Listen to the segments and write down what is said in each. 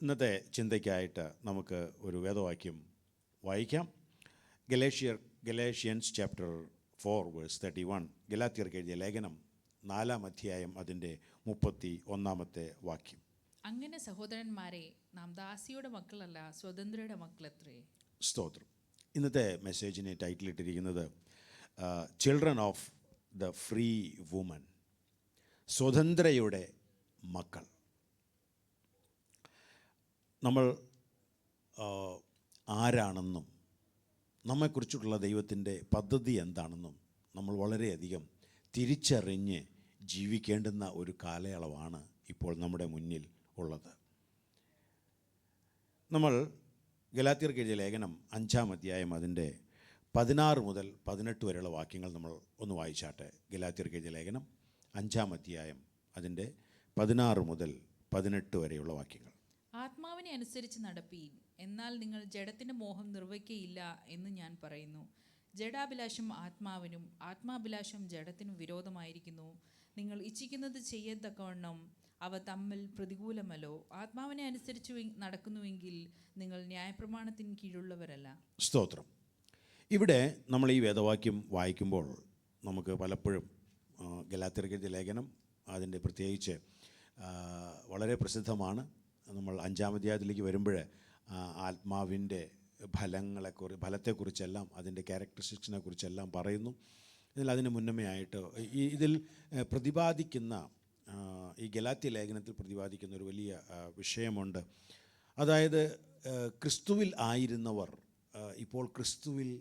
ഇന്നത്തെ ചിന്തയ്ക്കായിട്ട് നമുക്ക് ഒരു വേദവാക്യം വായിക്കാം. Galatians chapter 4 verse 31. ഗലാത്യർക്ക് എഴുതിയ ലേഖനം 4-ാം അധ്യായം അതിൻ്റെ 31-ാമത്തെ വാക്യം. അങ്ങനെ സഹോദരന്മാരെ, നാം ദാസിയുടെ മക്കളല്ല, സ്വതന്ത്രയുടെ മക്കളത്രേ. സ്തോത്രം. ഇന്നത്തെ മെസ്സേജിനെ ടൈറ്റിലിട്ടിരിക്കുന്നത് children of the free woman, സ്വതന്ത്രയുടെ മക്കൾ. നമ്മൾ ആരാണെന്നും നമ്മെക്കുറിച്ചുള്ള ദൈവത്തിൻ്റെ പദ്ധതി എന്താണെന്നും നമ്മൾ വളരെയധികം തിരിച്ചറിഞ്ഞ് ജീവിക്കേണ്ടുന്ന ഒരു കാലയളവാണ് ഇപ്പോൾ നമ്മുടെ മുന്നിൽ ഉള്ളത്. നമ്മൾ ഗലാത്യർക്ക് എഴുതിയ ലേഖനം 5-ാം അധ്യായം അതിൻ്റെ 16 മുതൽ 18 വരെയുള്ള വാക്യങ്ങൾ നമ്മൾ ഒന്ന് വായിച്ചാട്ടെ. ഗലാത്യർക്ക് എഴുതിയ ലേഖനം 5-ാം അധ്യായം അതിൻ്റെ 16 മുതൽ 18 വരെയുള്ള വാക്യങ്ങൾ. ആത്മാവിനെ അനുസരിച്ച് നടപ്പീൻ, എന്നാൽ നിങ്ങൾ ജഡത്തിൻ്റെ മോഹം നിർവഹിക്കയില്ല എന്ന് ഞാൻ പറയുന്നു. ജഡാഭിലാഷം ആത്മാവിനും ആത്മാഭിലാഷം ജഡത്തിനും വിരോധമായിരിക്കുന്നു. നിങ്ങൾ ഇച്ഛിക്കുന്നത് ചെയ്യത്തക്കവണ്ണം അവ തമ്മിൽ പ്രതികൂലമല്ലോ. ആത്മാവിനെ അനുസരിച്ച് നടക്കുന്നുവെങ്കിൽ നിങ്ങൾ ന്യായപ്രമാണത്തിന് കീഴുള്ളവരല്ല. സ്തോത്രം. ഇവിടെ നമ്മൾ ഈ വേദവാക്യം വായിക്കുമ്പോൾ നമുക്ക് പലപ്പോഴും ഗലാത്യർക്ക് എഴുതിയ ലേഖനം അതിൻ്റെ പ്രത്യേകിച്ച് വളരെ പ്രസിദ്ധമാണ്. നമ്മൾ 5-ാം അധ്യായത്തിലേക്ക് വരുമ്പോൾ ആത്മാവിൻ്റെ ഫലത്തെക്കുറിച്ചെല്ലാം അതിൻ്റെ ക്യാരക്ടറിസ്റ്റിക്സിനെ കുറിച്ചെല്ലാം പറയുന്നു. എന്നാൽ അതിന് മുന്നമേ ആയിട്ട് ഇതിൽ പ്രതിപാദിക്കുന്ന ഈ ഗലാത്യ ലേഖനത്തിൽ പ്രതിപാദിക്കുന്ന ഒരു വലിയ വിഷയമുണ്ട്. അതായത് ക്രിസ്തുവിൽ ആയിരുന്നവർ ഇപ്പോൾ ക്രിസ്തുവിൽ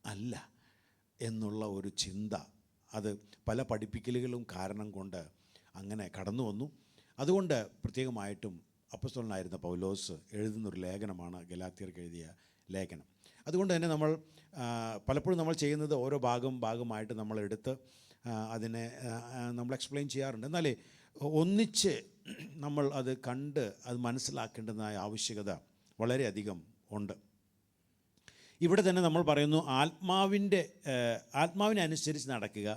അല്ല എന്നുള്ള ഒരു ചിന്ത. അത് പല പഠിപ്പിക്കലുകളും കാരണം കൊണ്ട് അങ്ങനെ കടന്നു വന്നു. അതുകൊണ്ട് പ്രത്യേകമായിട്ടും അപ്പോസ്തലനായിരുന്ന പൗലോസ് എഴുതുന്നൊരു ലേഖനമാണ് ഗലാത്യർക്ക് എഴുതിയ ലേഖനം. അതുകൊണ്ട് തന്നെ നമ്മൾ പലപ്പോഴും നമ്മൾ ചെയ്യുന്നത് ഓരോ ഭാഗമായിട്ട് നമ്മൾ എടുത്ത് അതിനെ നമ്മൾ എക്സ്പ്ലെയിൻ ചെയ്യാറുണ്ട്. എന്നാലേ ഒന്നിച്ച് നമ്മൾ അത് കണ്ട് അത് മനസ്സിലാക്കേണ്ടതായ ആവശ്യകത വളരെയധികം ഉണ്ട്. ഇവിടെ തന്നെ നമ്മൾ പറയുന്നു ആത്മാവിനെ അനുസരിച്ച് നടക്കുക,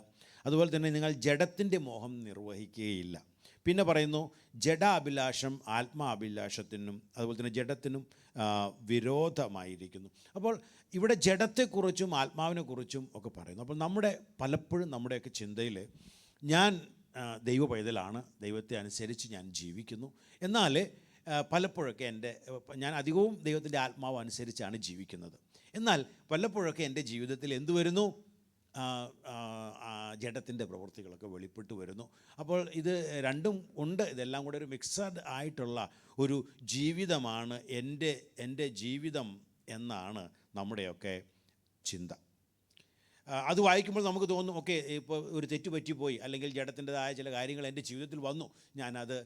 അതുപോലെ തന്നെ നിങ്ങൾ ജഡത്തിൻ്റെ മോഹം നിർവഹിക്കുകയില്ല. പിന്നെ പറയുന്നു ജഡാഭിലാഷം ആത്മാഭിലാഷത്തിനും അതുപോലെ തന്നെ ജഡത്തിനും വിരോധമായിരിക്കുന്നു. അപ്പോൾ ഇവിടെ ജഡത്തെക്കുറിച്ചും ആത്മാവിനെക്കുറിച്ചും ഒക്കെ പറയുന്നു. അപ്പോൾ പലപ്പോഴും നമ്മുടെയൊക്കെ ചിന്തയിൽ ഞാൻ ദൈവ പൈതലാണ്, ദൈവത്തെ അനുസരിച്ച് ഞാൻ ജീവിക്കുന്നു. എന്നാൽ പലപ്പോഴൊക്കെ ഞാൻ അധികവും ദൈവത്തിൻ്റെ ആത്മാവ് അനുസരിച്ചാണ് ജീവിക്കുന്നത്. എന്നാൽ പലപ്പോഴൊക്കെ എൻ്റെ ജീവിതത്തിൽ എന്തു വരുന്നു? ജഡത്തിൻ്റെ പ്രവൃത്തികളൊക്കെ വെളിപ്പെട്ട് വരുന്നു. അപ്പോൾ ഇത് രണ്ടും ഉണ്ട്. ഇതെല്ലാം കൂടെ ഒരു മിക്സഡ് ആയിട്ടുള്ള ഒരു ജീവിതമാണ് എൻ്റെ ജീവിതം എന്നാണ് നമ്മുടെയൊക്കെ ചിന്ത. അത് വായിക്കുമ്പോൾ നമുക്ക് തോന്നും, ഓക്കെ, ഇപ്പോൾ ഒരു തെറ്റ് പറ്റിപ്പോയി, അല്ലെങ്കിൽ ജഡത്തിൻ്റെതായ ചില കാര്യങ്ങൾ എൻ്റെ ജീവിതത്തിൽ വന്നു, ഞാനത്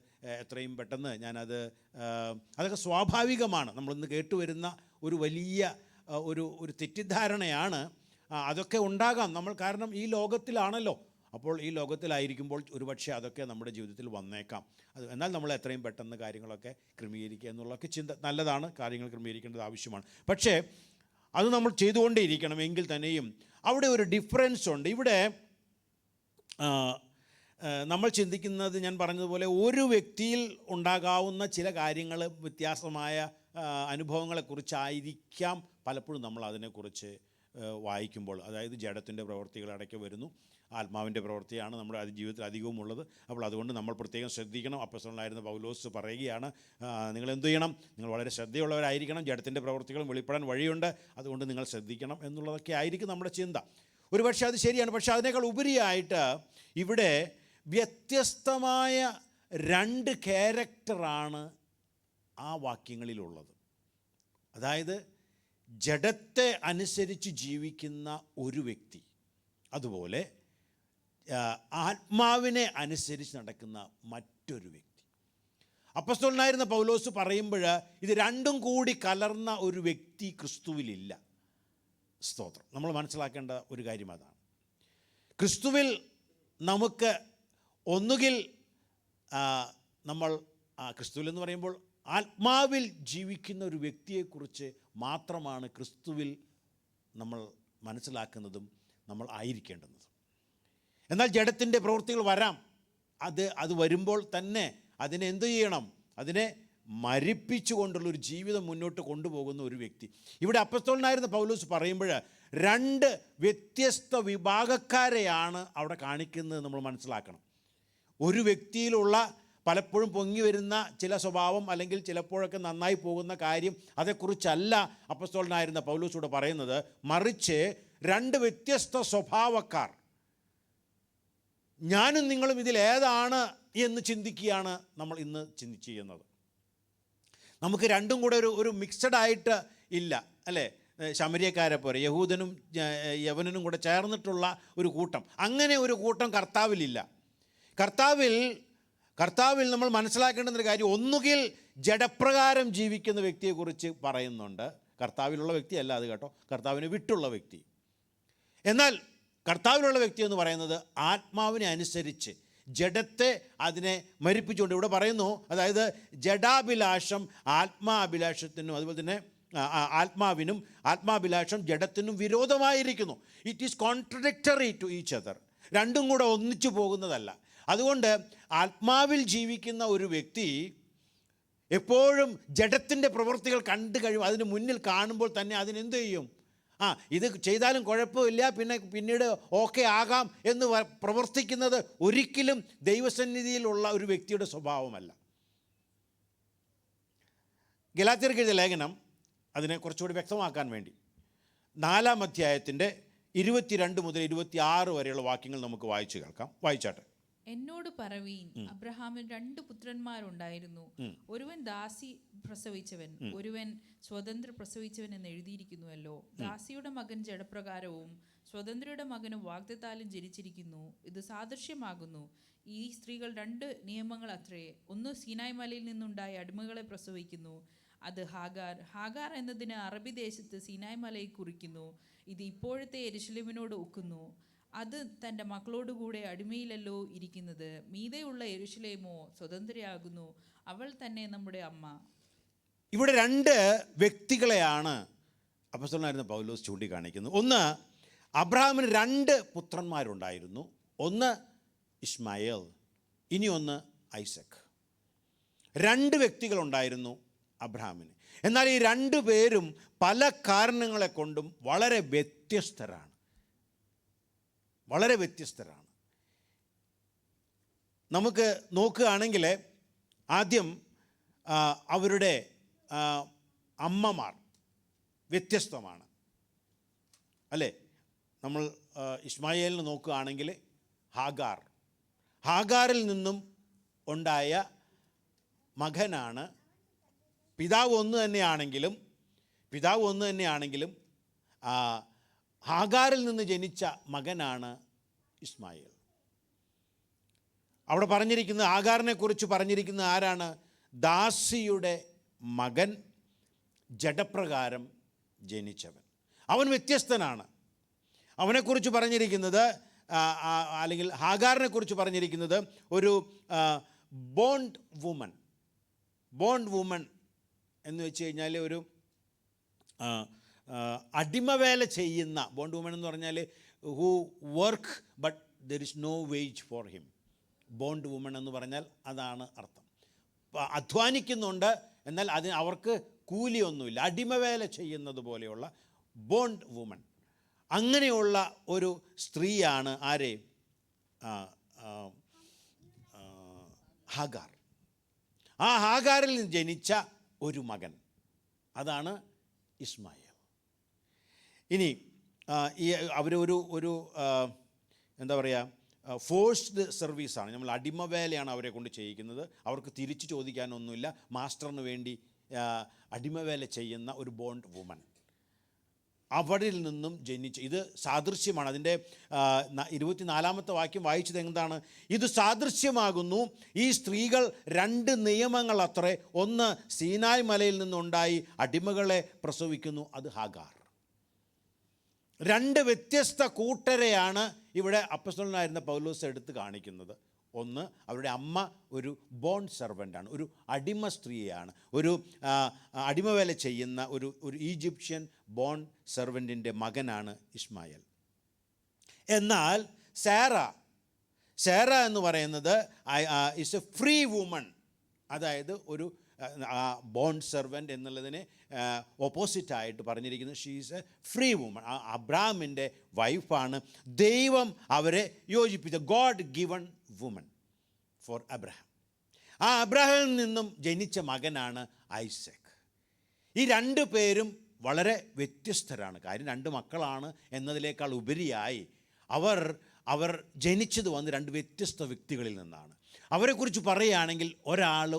എത്രയും പെട്ടെന്ന് അതൊക്കെ സ്വാഭാവികമാണ്. നമ്മളിന്ന് കേട്ടുവരുന്ന ഒരു വലിയ ഒരു തെറ്റിദ്ധാരണയാണ്. അതൊക്കെ ഉണ്ടാകാം നമ്മൾ, കാരണം ഈ ലോകത്തിലാണല്ലോ. അപ്പോൾ ഈ ലോകത്തിലായിരിക്കുമ്പോൾ ഒരുപക്ഷെ അതൊക്കെ നമ്മുടെ ജീവിതത്തിൽ വന്നേക്കാം. എന്നാൽ നമ്മൾ എത്രയും പെട്ടെന്ന് കാര്യങ്ങളൊക്കെ ക്രമീകരിക്കുക എന്നുള്ളതൊക്കെ ചിന്ത നല്ലതാണ്. കാര്യങ്ങൾ ക്രമീകരിക്കേണ്ടത് ആവശ്യമാണ്. പക്ഷേ അത് നമ്മൾ ചെയ്തുകൊണ്ടേയിരിക്കണം. എങ്കിൽ തന്നെയും അവിടെ ഒരു ഡിഫറൻസ് ഉണ്ട്. ഇവിടെ നമ്മൾ ചിന്തിക്കുന്നത്, ഞാൻ പറഞ്ഞതുപോലെ, ഒരു വ്യക്തിയിൽ ഉണ്ടാകാവുന്ന ചില കാര്യങ്ങൾ, വ്യത്യാസമായ അനുഭവങ്ങളെക്കുറിച്ചായിരിക്കാം പലപ്പോഴും നമ്മൾ അതിനെക്കുറിച്ച് വായിക്കുമ്പോൾ. അതായത് ജഡത്തിൻ്റെ പ്രവൃത്തികൾ ഇടയ്ക്ക് വരുന്നു, ആത്മാവിൻ്റെ പ്രവൃത്തിയാണ് നമ്മുടെ ജീവിതത്തിൽ അധികവും ഉള്ളത്. അപ്പോൾ അതുകൊണ്ട് നമ്മൾ പ്രത്യേകം ശ്രദ്ധിക്കണം. അപ്പോസ്തലനായിരുന്ന പൗലോസ് പറയുകയാണ്, നിങ്ങൾ എന്തു ചെയ്യണം? നിങ്ങൾ വളരെ ശ്രദ്ധയുള്ളവരായിരിക്കണം. ജഡത്തിൻ്റെ പ്രവൃത്തികളും വെളിപ്പെടാൻ വഴിയുണ്ട്, അതുകൊണ്ട് നിങ്ങൾ ശ്രദ്ധിക്കണം എന്നുള്ളതൊക്കെ ആയിരിക്കും നമ്മുടെ ചിന്ത. ഒരുപക്ഷെ അത് ശരിയാണ്. പക്ഷേ അതിനേക്കാൾ ഉപരിയായിട്ട് ഇവിടെ വ്യത്യസ്തമായ 2 ക്യാരക്ടറാണ് ആ വാക്യങ്ങളിലുള്ളത്. അതായത് ജഡത്തെ അനുസരിച്ച് ജീവിക്കുന്ന ഒരു വ്യക്തി, അതുപോലെ ആത്മാവിനെ അനുസരിച്ച് നടക്കുന്ന മറ്റൊരു വ്യക്തി. അപ്പോസ്തലനായിരുന്ന പൗലോസ് പറയുമ്പോൾ ഇത് രണ്ടും കൂടി കലർന്ന ഒരു വ്യക്തി ക്രിസ്തുവിലില്ല. സ്തോത്രം. നമ്മൾ മനസ്സിലാക്കേണ്ട ഒരു കാര്യം അതാണ്. ക്രിസ്തുവിൽ നമുക്ക് ഒന്നുകിൽ നമ്മൾ ക്രിസ്തുവിൽ എന്ന് പറയുമ്പോൾ ആത്മാവിൽ ജീവിക്കുന്ന ഒരു വ്യക്തിയെക്കുറിച്ച് മാത്രമാണ് ക്രിസ്തുവിൽ നമ്മൾ മനസ്സിലാക്കുന്നതും നമ്മൾ ആയിരിക്കേണ്ടുന്നതും. എന്നാൽ ജഡത്തിൻ്റെ പ്രവൃത്തികൾ വരാം. അത് വരുമ്പോൾ തന്നെ അതിനെ എന്തു ചെയ്യണം? അതിനെ മരിപ്പിച്ചുകൊണ്ടുള്ളൊരു ജീവിതം മുന്നോട്ട് കൊണ്ടുപോകുന്ന ഒരു വ്യക്തി. ഇവിടെ അപ്പസ്തോലനായിരുന്ന പൗലോസ് പറയുമ്പോൾ രണ്ട് വ്യത്യസ്ത വിഭാഗക്കാരെയാണ് അവിടെ കാണിക്കുന്നത് നമ്മൾ മനസ്സിലാക്കണം. ഒരു വ്യക്തിയിലുള്ള പലപ്പോഴും പൊങ്ങി വരുന്ന ചില സ്വഭാവം അല്ലെങ്കിൽ ചിലപ്പോഴൊക്കെ നന്നായി പോകുന്ന കാര്യം, അതേക്കുറിച്ചല്ല അപ്പസ്തോലനായിരുന്ന പൗലോസോട് പറയുന്നത്. മറിച്ച് രണ്ട് വ്യത്യസ്ത സ്വഭാവക്കാർ, ഞാനും നിങ്ങളും ഇതിലേതാണ് എന്ന് ചിന്തിക്കുകയാണ് നമ്മൾ ഇന്ന് ചെയ്യുന്നത്. നമുക്ക് രണ്ടും കൂടെ ഒരു മിക്സഡ് ആയിട്ട് ഇല്ല, അല്ലേ? ശമര്യക്കാരെ പോലെ യഹൂദനും യവനനും കൂടെ ചേർന്നിട്ടുള്ള ഒരു കൂട്ടം, അങ്ങനെ ഒരു കൂട്ടം കർത്താവിലില്ല. കർത്താവിൽ നമ്മൾ മനസ്സിലാക്കേണ്ടുന്നൊരു കാര്യം, ഒന്നുകിൽ ജഡപ്രകാരം ജീവിക്കുന്ന വ്യക്തിയെക്കുറിച്ച് പറയുന്നുണ്ട്. കർത്താവിലുള്ള വ്യക്തിയല്ല അത് കേട്ടോ, കർത്താവിനെ വിട്ടുള്ള വ്യക്തി. എന്നാൽ കർത്താവിലുള്ള വ്യക്തി എന്ന് പറയുന്നത് ആത്മാവിനെ അനുസരിച്ച് ജഡത്തെ അതിനെ മരിപ്പിച്ചുകൊണ്ട് ഇവിടെ പറയുന്നു. അതായത് ജഡാഭിലാഷം ആത്മാഭിലാഷത്തിനും, അതുപോലെ തന്നെ ആത്മാഭിലാഷം ജഡത്തിനും വിരോധമായിരിക്കുന്നു. It is contradictory to each other. രണ്ടും കൂടെ ഒന്നിച്ചു പോകുന്നതല്ല. അതുകൊണ്ട് ആത്മാവിൽ ജീവിക്കുന്ന ഒരു വ്യക്തി എപ്പോഴും ജഡത്തിൻ്റെ പ്രവൃത്തികൾ കണ്ടു കഴിയും. അതിന് മുന്നിൽ കാണുമ്പോൾ തന്നെ അതിനെന്ത് ചെയ്യും? ഇത് ചെയ്താലും കുഴപ്പമില്ല, പിന്നീട് ഓക്കെ ആകാം എന്ന് പ്രവർത്തിക്കുന്നത് ഒരിക്കലും ദൈവസന്നിധിയിലുള്ള ഒരു വ്യക്തിയുടെ സ്വഭാവമല്ല. ഗലാത്യർക്ക് എഴുതിയ ലേഖനം അതിനെ കുറച്ചുകൂടി വ്യക്തമാക്കാൻ വേണ്ടി 4-ാം അധ്യായത്തിൻ്റെ 22 മുതൽ 26 വരെയുള്ള വാക്യങ്ങൾ നമുക്ക് വായിച്ചു കേൾക്കാം. വായിച്ചാട്ടെ. എന്നോട് പറവീൻ, അബ്രഹാമിന് 2 പുത്രന്മാരുണ്ടായിരുന്നു. ഒരുവൻ ദാസി പ്രസവിച്ചവൻ, ഒരുവൻ സ്വതന്ത്ര പ്രസവിച്ചവൻ എന്ന് എഴുതിയിരിക്കുന്നുവല്ലോ. ദാസിയുടെ മകൻ ജഡപ്രകാരവും സ്വതന്ത്രയുടെ മകനും വാഗ്ദത്താലും ജനിച്ചിരിക്കുന്നു. ഇത് സാദൃശ്യമാകുന്നു. ഈ സ്ത്രീകൾ 2 നിയമങ്ങൾ അത്രേ. ഒന്ന് സീനായ് മലയിൽ നിന്നുണ്ടായ അടിമകളെ പ്രസവിക്കുന്നു, അത് ഹാഗാർ എന്നതിന് അറബി ദേശത്ത് സീനായ് മലയെ കുറിക്കുന്നു. ഇത് ഇപ്പോഴത്തെ യെരുശലേമിനോട് ഒക്കുന്നു. അത് തൻ്റെ മക്കളോടുകൂടെ അടിമയിലല്ലോ ഇരിക്കുന്നത്. മീതെയുള്ള യെരുശലേമോ സ്വതന്ത്രയാകുന്നു, അവൾ തന്നെ നമ്മുടെ അമ്മ. ഇവിടെ 2 വ്യക്തികളെയാണ് അപ്പോസ്തലനായിരുന്ന പൗലോസ് ചൂണ്ടിക്കാണിക്കുന്നത്. ഒന്ന്, അബ്രഹാമിന് 2 പുത്രന്മാരുണ്ടായിരുന്നു. ഒന്ന് ഇസ്മായേൽ, ഇനി ഒന്ന് ഐസക്. 2 വ്യക്തികളുണ്ടായിരുന്നു അബ്രഹാമിന്. എന്നാൽ ഈ 2 പേരും പല കാരണങ്ങളെ കൊണ്ടും വളരെ വ്യത്യസ്തരാണ്. നമുക്ക് നോക്കുകയാണെങ്കിൽ ആദ്യം അവരുടെ അമ്മമാർ വ്യത്യസ്തമാണ്, അല്ലേ? നമ്മൾ ഇസ്മായേലിന് നോക്കുകയാണെങ്കിൽ ഹാഗാറിൽ നിന്നും ഉണ്ടായ മകനാണ്. പിതാവ് ഒന്ന് തന്നെയാണെങ്കിലും ഹാഗാറിൽ നിന്ന് ജനിച്ച മകനാണ് ഇസ്മായേൽ. അവിടെ പറഞ്ഞിരിക്കുന്നത്, ഹാഗാറിനെ കുറിച്ച് പറഞ്ഞിരിക്കുന്നത് ആരാണ്? ദാസിയുടെ മകൻ, ജഡപ്രകാരം ജനിച്ചവൻ. അവൻ വ്യത്യസ്തനാണ്. അവനെക്കുറിച്ച് പറഞ്ഞിരിക്കുന്നത്, അല്ലെങ്കിൽ ഹാഗാറിനെ കുറിച്ച് പറഞ്ഞിരിക്കുന്നത് ഒരു ബോണ്ട് വുമൺ എന്ന് വെച്ച് കഴിഞ്ഞാൽ ഒരു അടിമവേല ചെയ്യുന്ന, ബോണ്ട് വുമൺ എന്ന് പറഞ്ഞാൽ who work but there is no wage for him. Bond woman എന്ന് പറഞ്ഞാൽ അതാണ് അർത്ഥം. അധ്വാനിക്കുന്നുണ്ട്, എന്നാൽ അവർക്ക് കൂലിയൊന്നുമില്ല. അടിമവേല ചെയ്യുന്നത് പോലെയുള്ള ബോണ്ട് വുമൺ. അങ്ങനെയുള്ള ഒരു സ്ത്രീയാണ് ആരെ? ഹാഗാർ. ആ ഹാഗാറിൽ നിന്ന് ജനിച്ച ഒരു മകൻ, അതാണ് ഇസ്മായേൽ. ഇനി അവരൊരു എന്താ പറയുക, ഫോഴ്സ്ഡ് സർവീസാണ്. നമ്മൾ അടിമവേലയാണ് അവരെ കൊണ്ട് ചെയ്യിക്കുന്നത്. അവർക്ക് തിരിച്ചു ചോദിക്കാനൊന്നുമില്ല. മാസ്റ്ററിന് വേണ്ടി അടിമവേല ചെയ്യുന്ന ഒരു ബോണ്ട് വുമൺ, അവരിൽ നിന്നും ജനിച്ച. ഇത് സാദൃശ്യമാണ്. അതിൻ്റെ 24-ാമത്തെ വാക്യം വായിച്ചത് എന്താണ്? ഇത് സാദൃശ്യമാകുന്നു. ഈ സ്ത്രീകൾ 2 നിയമങ്ങൾ അത്രേ. ഒന്ന് സീനായ് മലയിൽ നിന്നുണ്ടായി അടിമകളെ പ്രസവിക്കുന്നു, അത് ഹാഗാർ. 2 വ്യത്യസ്ത കൂട്ടരെയാണ് ഇവിടെ അപ്പോസ്തലനായിരുന്ന പൗലോസ് എടുത്ത് കാണിക്കുന്നത്. ഒന്ന്, അവരുടെ അമ്മ ഒരു ബോണ്ട് സെർവൻ്റാണ്, ഒരു അടിമ സ്ത്രീയാണ്, ഒരു അടിമവേല ചെയ്യുന്ന ഒരു ഈജിപ്ഷ്യൻ ബോണ്ട് സെർവൻറ്റിൻ്റെ മകനാണ് ഇസ്മായേൽ. എന്നാൽ സാറ എന്ന് പറയുന്നത് ഇസ് എ ഫ്രീ വുമൺ, അതായത് ഒരു ബോണ്ട് സെർവൻറ്റ് എന്നുള്ളതിന് ഓപ്പോസിറ്റായിട്ട് പറഞ്ഞിരിക്കുന്നത് ഷീസ് എ ഫ്രീ വുമൺ. അബ്രഹാമിൻ്റെ വൈഫാണ്. ദൈവം അവരെ യോജിപ്പിച്ച God given woman for Abraham. ആ അബ്രഹാമിൽ നിന്നും ജനിച്ച മകനാണ് ഐസക്. ഈ രണ്ടു പേരും വളരെ വ്യത്യസ്തരാണ്. കാര്യം രണ്ട് മക്കളാണ് എന്നതിനേക്കാൾ ഉപരിയായി അവർ ജനിച്ചത് വന്ന് രണ്ട് വ്യത്യസ്ത വ്യക്തികളിൽ നിന്നാണ്. അവരെക്കുറിച്ച് പറയുകയാണെങ്കിൽ ഒരാൾ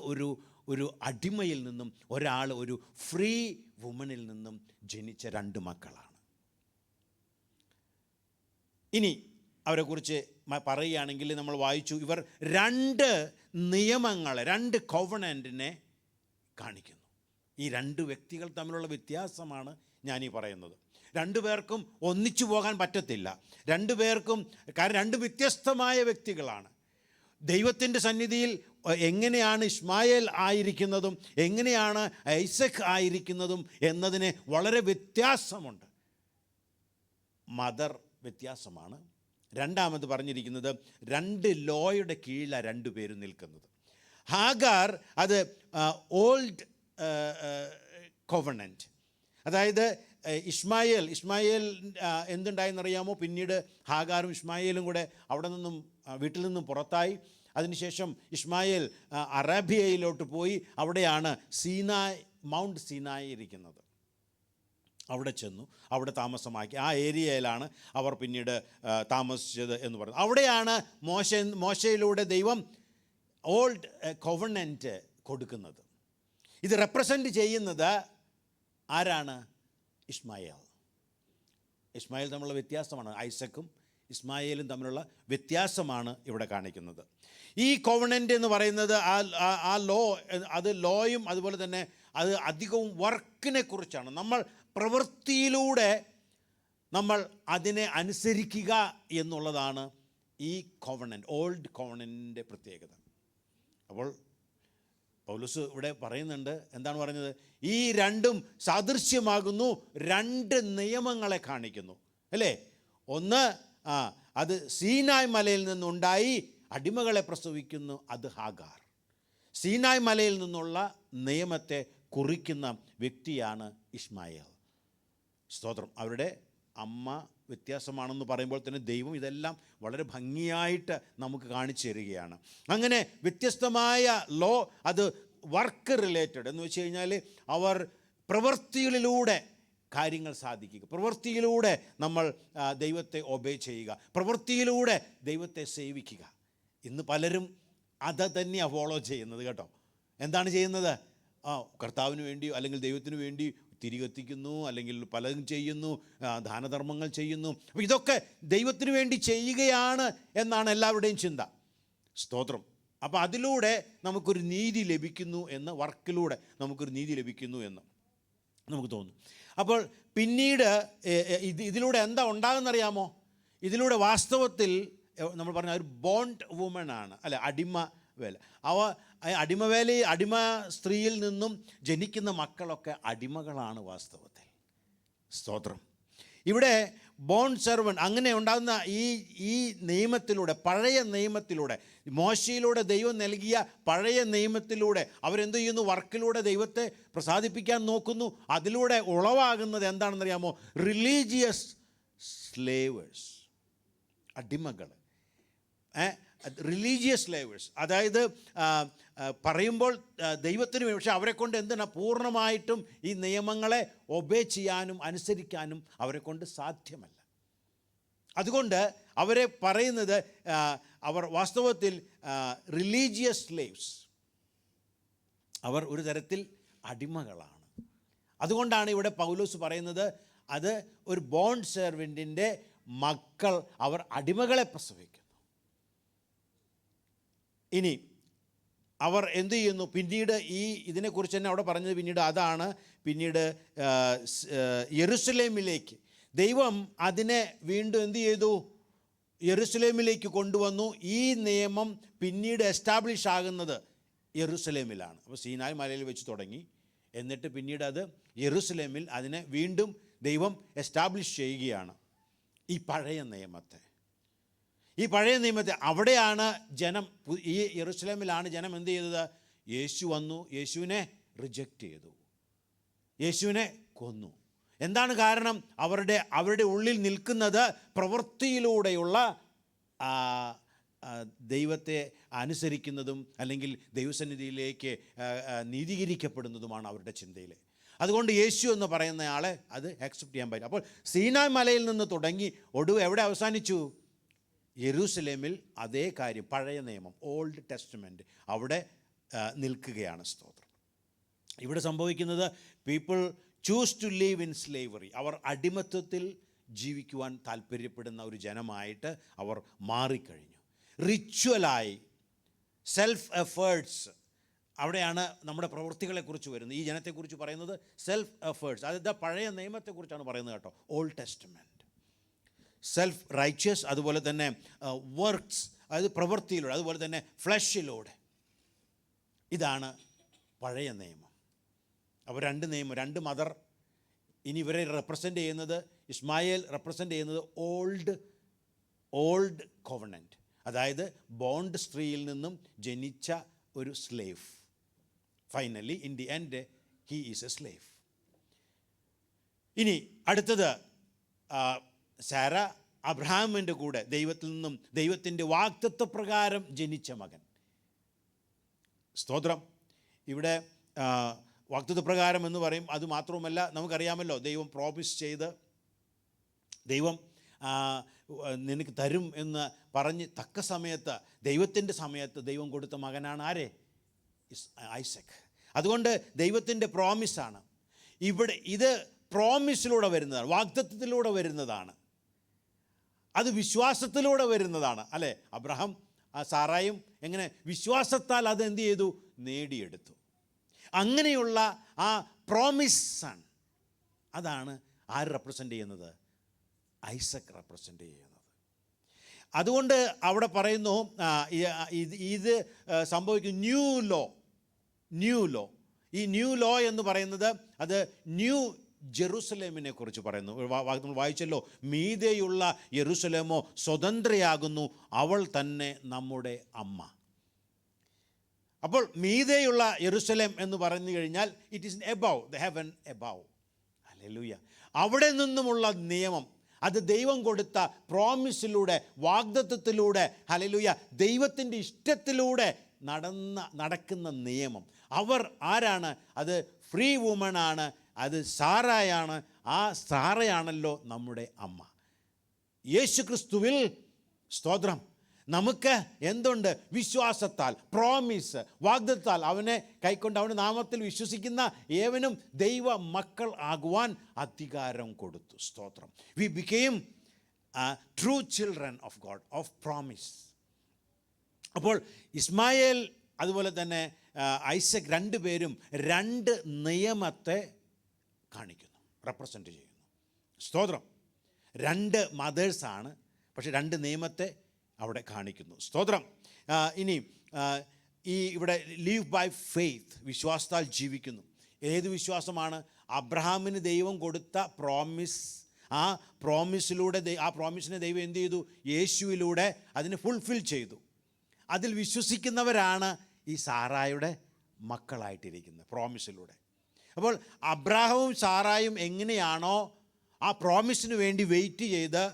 ഒരു അടിമയിൽ നിന്നും ഒരാൾ ഒരു ഫ്രീ വുമണിൽ നിന്നും ജനിച്ച രണ്ട് മക്കളാണ്. ഇനി അവരെക്കുറിച്ച് പറയുകയാണെങ്കിൽ നമ്മൾ വായിച്ചു, ഇവർ രണ്ട് നിയമങ്ങളെ, രണ്ട് കോവണൻറ്റിനെ കാണിക്കുന്നു. ഈ രണ്ട് വ്യക്തികൾ തമ്മിലുള്ള വ്യത്യാസമാണ് ഞാനീ പറയുന്നത്. രണ്ടു പേർക്കും ഒന്നിച്ചു പോകാൻ പറ്റത്തില്ല. രണ്ടു പേർക്കും, കാരണം രണ്ട് വ്യത്യസ്തമായ വ്യക്തികളാണ്. ദൈവത്തിൻ്റെ സന്നിധിയിൽ എങ്ങനെയാണ് ഇസ്മായേൽ ആയിരിക്കുന്നതും എങ്ങനെയാണ് ഐസക് ആയിരിക്കുന്നതും എന്നതിന് വളരെ വ്യത്യാസമുണ്ട്. മദർ വ്യത്യാസമാണ്. രണ്ടാമത് പറഞ്ഞിരിക്കുന്നത് രണ്ട് ലോയുടെ കീഴിലാണ് രണ്ടു പേരും നിൽക്കുന്നത്. ഹാഗാർ അത് ഓൾഡ് കോവണൻറ്റ്, അതായത് ഇസ്മായേൽ എന്തുണ്ടായെന്നറിയാമോ? പിന്നീട് ഹാഗാറും ഇസ്മായേലും കൂടെ അവിടെ നിന്നും വീട്ടിൽ നിന്നും പുറത്തായി. അതിനുശേഷം ഇസ്മായേൽ അറേബ്യയിലോട്ട് പോയി. അവിടെയാണ് മൗണ്ട് സീനായ് ഇരിക്കുന്നത്. അവിടെ ചെന്നു, അവിടെ താമസമാക്കി. ആ ഏരിയയിലാണ് അവർ പിന്നീട് താമസിച്ചത് എന്ന് പറയുന്നത്. അവിടെയാണ് മോശയിലൂടെ ദൈവം ഓൾഡ് കോവണൻറ്റ് കൊടുക്കുന്നത്. ഇത് റെപ്രസെൻ്റ് ചെയ്യുന്നത് ആരാണ്? ഇസ്മായേൽ തമ്മിലുള്ള വ്യത്യാസമാണ്. ഐസക്കും ഇസ്മായേലും തമ്മിലുള്ള വ്യത്യാസമാണ് ഇവിടെ കാണിക്കുന്നത്. ഈ കോവണൻ്റ് എന്ന് പറയുന്നത് ആ ലോ, അത് ലോയും അതുപോലെ തന്നെ അത് അധികവും വർക്കിനെ കുറിച്ചാണ്. നമ്മൾ പ്രവൃത്തിയിലൂടെ നമ്മൾ അതിനെ അനുസരിക്കുക എന്നുള്ളതാണ് ഈ കോവണൻ്റ്, ഓൾഡ് കോവണൻ്റിൻ്റെ പ്രത്യേകത. അപ്പോൾ പൗലോസ് ഇവിടെ പറയുന്നുണ്ട്, എന്താണ് പറഞ്ഞത്? ഈ രണ്ടും സാദൃശ്യമാകുന്നു, രണ്ട് നിയമങ്ങളെ കാണിക്കുന്നു, അല്ലേ? ഒന്ന് അത് സീനായ് മലയിൽ നിന്നുണ്ടായി അടിമകളെ പ്രസവിക്കുന്നു, അത് ഹാഗാർ. സീനായ് മലയിൽ നിന്നുള്ള നിയമത്തെ കുറിക്കുന്ന വ്യക്തിയാണ് ഇസ്മായേൽ. സ്തോത്രം. അവരുടെ അമ്മ വ്യത്യാസമാണെന്ന് പറയുമ്പോൾ തന്നെ ദൈവം ഇതെല്ലാം വളരെ ഭംഗിയായിട്ട് നമുക്ക് കാണിച്ചു തരികയാണ്. അങ്ങനെ വ്യത്യസ്തമായ ലോ, അത് വർക്ക് റിലേറ്റഡ് എന്ന് വെച്ച് കഴിഞ്ഞാൽ അവർ പ്രവൃത്തികളിലൂടെ കാര്യങ്ങൾ സാധിക്കുക, പ്രവൃത്തിയിലൂടെ നമ്മൾ ദൈവത്തെ ഒബേ ചെയ്യുക, പ്രവൃത്തിയിലൂടെ ദൈവത്തെ സേവിക്കുക. ഇന്ന് പലരും അത് തന്നെയാണ് ഫോളോ ചെയ്യുന്നത് കേട്ടോ. എന്താണ് ചെയ്യുന്നത്? കർത്താവിന് വേണ്ടിയോ അല്ലെങ്കിൽ ദൈവത്തിന് വേണ്ടി തിരികെത്തിക്കുന്നു, അല്ലെങ്കിൽ പലതും ചെയ്യുന്നു, ദാനധർമ്മങ്ങൾ ചെയ്യുന്നു. അപ്പോൾ ഇതൊക്കെ ദൈവത്തിന് വേണ്ടി ചെയ്യുകയാണ് എന്നാണ് എല്ലാവരുടെയും ചിന്ത. സ്തോത്രം. അപ്പോൾ അതിലൂടെ നമുക്കൊരു നീതി ലഭിക്കുന്നു എന്ന്, വർക്കിലൂടെ നമുക്കൊരു നീതി ലഭിക്കുന്നു എന്ന് നമുക്ക് തോന്നും. അപ്പോൾ പിന്നീട് ഇതിലൂടെ എന്താ ഉണ്ടാകുന്നറിയാമോ? ഇതിലൂടെ വാസ്തവത്തിൽ നമ്മൾ പറഞ്ഞ ഒരു ബോണ്ട് വുമൺ ആണ്, അല്ലെ? അടിമ വേല. അടിമ സ്ത്രീയിൽ നിന്നും ജനിക്കുന്ന മക്കളൊക്കെ അടിമകളാണ് വാസ്തവത്തിൽ. സ്തോത്രം. ഇവിടെ ബോണ്ട് സെർവൻറ്റ് അങ്ങനെ ഉണ്ടാകുന്ന ഈ നിയമത്തിലൂടെ, പഴയ നിയമത്തിലൂടെ, മോശയിലൂടെ ദൈവം നൽകിയ പഴയ നിയമത്തിലൂടെ അവരെന്ത് ചെയ്യുന്നു? വർക്കിലൂടെ ദൈവത്തെ പ്രസാദിപ്പിക്കാൻ നോക്കുന്നു. അതിലൂടെ ഉളവാകുന്നത് എന്താണെന്നറിയാമോ? റിലീജിയസ് സ്ലേവേഴ്സ്, അടിമകൾ, റിലീജിയസ് സ്ലേവേഴ്സ്. അതായത് പറയുമ്പോൾ ദൈവത്തിന്, പക്ഷേ അവരെ കൊണ്ട് എന്തിനാ പൂർണ്ണമായിട്ടും ഈ നിയമങ്ങളെ ഒബേ ചെയ്യാനും അനുസരിക്കാനും അവരെ കൊണ്ട് സാധ്യമല്ല. അതുകൊണ്ട് അവരെ പറയുന്നത് അവർ വാസ്തവത്തിൽ റിലീജിയസ് സ്ലേവ്സ്, അവർ ഒരു തരത്തിൽ അടിമകളാണ്. അതുകൊണ്ടാണ് ഇവിടെ പൗലോസ് പറയുന്നത് അത് ഒരു ബോണ്ട് സെർവൻറ്റിൻ്റെ മക്കൾ, അവർ അടിമകളെ പ്രസവിക്കുന്നു. ഇനി അവർ എന്തു ചെയ്യുന്നു? പിന്നീട് ഇതിനെക്കുറിച്ച് തന്നെ അവിടെ പറഞ്ഞത് പിന്നീട് യെരുസലേമിലേക്ക് ദൈവം അതിനെ വീണ്ടും എന്തു ചെയ്തു? യെരുസലേമിലേക്ക് കൊണ്ടുവന്നു. ഈ നിയമം പിന്നീട് എസ്റ്റാബ്ലിഷ് ആകുന്നത് യെരുസലേമിലാണ്. അപ്പോൾ സീനായ് മലയിൽ വെച്ച് തുടങ്ങി, എന്നിട്ട് പിന്നീട് അത് യെരുസലേമിൽ അതിനെ വീണ്ടും ദൈവം എസ്റ്റാബ്ലിഷ് ചെയ്യുകയാണ്. ഈ പഴയ നിയമത്തെ അവിടെയാണ് ജനം, ഈ യെരുസലേമിലാണ് ജനം എന്ത് ചെയ്തത്? യേശു വന്നു, യേശുവിനെ റിജക്റ്റ് ചെയ്തു, യേശുവിനെ കൊന്നു. എന്താണ് കാരണം? അവരുടെ ഉള്ളിൽ നിൽക്കുന്നത് പ്രവൃത്തിയിലൂടെയുള്ള ദൈവത്തെ അനുസരിക്കുന്നതും അല്ലെങ്കിൽ ദൈവസന്നിധിയിലേക്ക് നീതീകരിക്കപ്പെടുന്നതുമാണ് അവരുടെ ചിന്തയിൽ. അതുകൊണ്ട് യേശു എന്ന് പറയുന്ന ആളെ അത് ആക്സെപ്റ്റ് ചെയ്യാൻ പറ്റും. അപ്പോൾ സീനായ് മലയിൽ നിന്ന് തുടങ്ങി ഒടുവ് എവിടെ അവസാനിച്ചു? യെരൂശലേമിൽ അതേ കാര്യം, പഴയ നിയമം, ഓൾഡ് ടെസ്റ്റ്മെൻറ്റ് അവിടെ നിൽക്കുകയാണ്. സ്തോത്രം. ഇവിടെ സംഭവിക്കുന്നത് people choose to live in slavery. അവർ അടിമത്വത്തിൽ ജീവിക്കുവാൻ താല്പര്യപ്പെടുന്ന ഒരു ജനമായിട്ട് അവർ മാറിക്കഴിഞ്ഞു. റിച്വലായി, സെൽഫ് എഫേർട്സ്, അവിടെയാണ് നമ്മുടെ പ്രവൃത്തികളെക്കുറിച്ച് വരുന്നത്. ഈ ജനത്തെക്കുറിച്ച് പറയുന്നത് സെൽഫ് എഫേർട്സ്, അതായത് പഴയ നിയമത്തെക്കുറിച്ചാണ് പറയുന്നത് കേട്ടോ, ഓൾഡ് ടെസ്റ്റ്മെൻറ്റ്. സെൽഫ് റൈച്ചസ്, അതുപോലെ തന്നെ വർക്ക്സ്, അതായത് പ്രവൃത്തിയിലൂടെ, അതുപോലെ തന്നെ ഫ്ലഷിലൂടെ. ഇതാണ് പഴയ നിയമം. അപ്പോൾ രണ്ട് നിയമം, രണ്ട് മദർ. ഇനി ഇവരെ റെപ്രസെൻ്റ് ചെയ്യുന്നത്, ഇസ്മായേൽ റെപ്രസെൻ്റ് ചെയ്യുന്നത് ഓൾഡ് കോവനൻറ്റ്, അതായത് ബോണ്ട് സ്ത്രീയിൽ നിന്നും ജനിച്ച ഒരു slave. Finally in the end he is A slave. ഇനി അടുത്തത് സാര അബ്രഹാമിൻ്റെ കൂടെ ദൈവത്തിൽ നിന്നും ദൈവത്തിൻ്റെ വാഗ്ദത്തപ്രകാരം ജനിച്ച മകൻ. സ്തോത്രം. ഇവിടെ വാഗ്ദത്തപ്രകാരം എന്ന് പറയും. അത് മാത്രവുമല്ല, നമുക്കറിയാമല്ലോ ദൈവം പ്രോമിസ് ചെയ്ത് ദൈവം നിനക്ക് തരും എന്ന് പറഞ്ഞ് തക്ക സമയത്ത്, ദൈവത്തിൻ്റെ സമയത്ത് ദൈവം കൊടുത്ത മകനാണ് ആരെ? ഐസക്. അതുകൊണ്ട് ദൈവത്തിൻ്റെ പ്രോമിസാണ് ഇവിടെ. ഇത് പ്രോമിസിലൂടെ വരുന്നതാണ്, വാഗ്ദത്തത്തിലൂടെ വരുന്നതാണ്, അത് വിശ്വാസത്തിലൂടെ വരുന്നതാണ്, അല്ലേ? അബ്രഹാം സാറായും എങ്ങനെ വിശ്വാസത്താൽ അത് എന്ത് ചെയ്തു? നേടിയെടുത്തു. അങ്ങനെയുള്ള ആ പ്രോമിസാണ്, അതാണ് ആര് റെപ്രസെൻ്റ് ചെയ്യുന്നത്? ഐസക് റെപ്രസെൻ്റ് ചെയ്യുന്നത്. അതുകൊണ്ട് അവിടെ പറയുന്നു ഇത് സംഭവിക്കും ന്യൂ ലോ. ഈ ന്യൂ ലോ എന്ന് പറയുന്നത് അത് ന്യൂ ജെറുസലേമിനെ കുറിച്ച് പറയുന്നു. നമ്മൾ വായിച്ചല്ലോ, മീതെയുള്ള യെരൂശലേമോ സ്വതന്ത്രയാകുന്നു, അവൾ തന്നെ നമ്മുടെ അമ്മ. അപ്പോൾ മീതെയുള്ള യെരൂശലേം എന്ന് പറഞ്ഞു കഴിഞ്ഞാൽ it is above the heaven above. Hallelujah. അവിടെ നിന്നുമുള്ള നിയമം, അത് ദൈവം കൊടുത്ത പ്രോമിസിലൂടെ, വാഗ്ദത്തത്തിലൂടെ, ഹല്ലേലൂയ, ദൈവത്തിൻ്റെ ഇഷ്ടത്തിലൂടെ നടക്കുന്ന നിയമം. അവർ ആരാണ്? അത് ഫ്രീ വുമണാണ്, അത് സാറായാണ്. ആ സാറയാണല്ലോ നമ്മുടെ അമ്മ. യേശു ക്രിസ്തുവിൽ, സ്തോത്രം, നമുക്ക് എന്തുണ്ട്? വിശ്വാസത്താൽ, പ്രോമിസ്, വാഗ്ദത്താൽ അവനെ കൈക്കൊണ്ട് അവൻ്റെ നാമത്തിൽ വിശ്വസിക്കുന്ന ഏവനും ദൈവ മക്കൾ ആകുവാൻ അധികാരം കൊടുത്തു. സ്തോത്രം. We became true children of God, of promise. അപ്പോൾ ഇസ്മായേൽ അതുപോലെ തന്നെ ഐസക് രണ്ടുപേരും രണ്ട് നിയമത്തെ കാണിക്കുന്നു, റെപ്രസെൻ്റ് ചെയ്യുന്നു. സ്തോത്രം. രണ്ട് മദേഴ്സാണ്, പക്ഷെ രണ്ട് നിയമത്തെ അവിടെ കാണിക്കുന്നു. സ്തോത്രം. ഇനി ഇവിടെ ലീവ് ബൈ ഫെയ്ത്ത്, വിശ്വാസത്താൽ ജീവിക്കുന്നു. ഏത് വിശ്വാസമാണ്? അബ്രഹാമിന് ദൈവം കൊടുത്ത പ്രോമിസ്. ആ പ്രോമിസിലൂടെ ആ പ്രോമിസിനെ ദൈവം എന്ത് ചെയ്തു? യേശുവിലൂടെ അതിനെ ഫുൾഫിൽ ചെയ്തു. അതിൽ വിശ്വസിക്കുന്നവരാണ് ഈ സാറായുടെ മക്കളായിട്ടിരിക്കുന്നത്, പ്രോമിസിലൂടെ. അപ്പോൾ അബ്രാഹവും സാറായും എങ്ങനെയാണോ ആ പ്രോമിസിന് വേണ്ടി വെയിറ്റ് ചെയ്ത്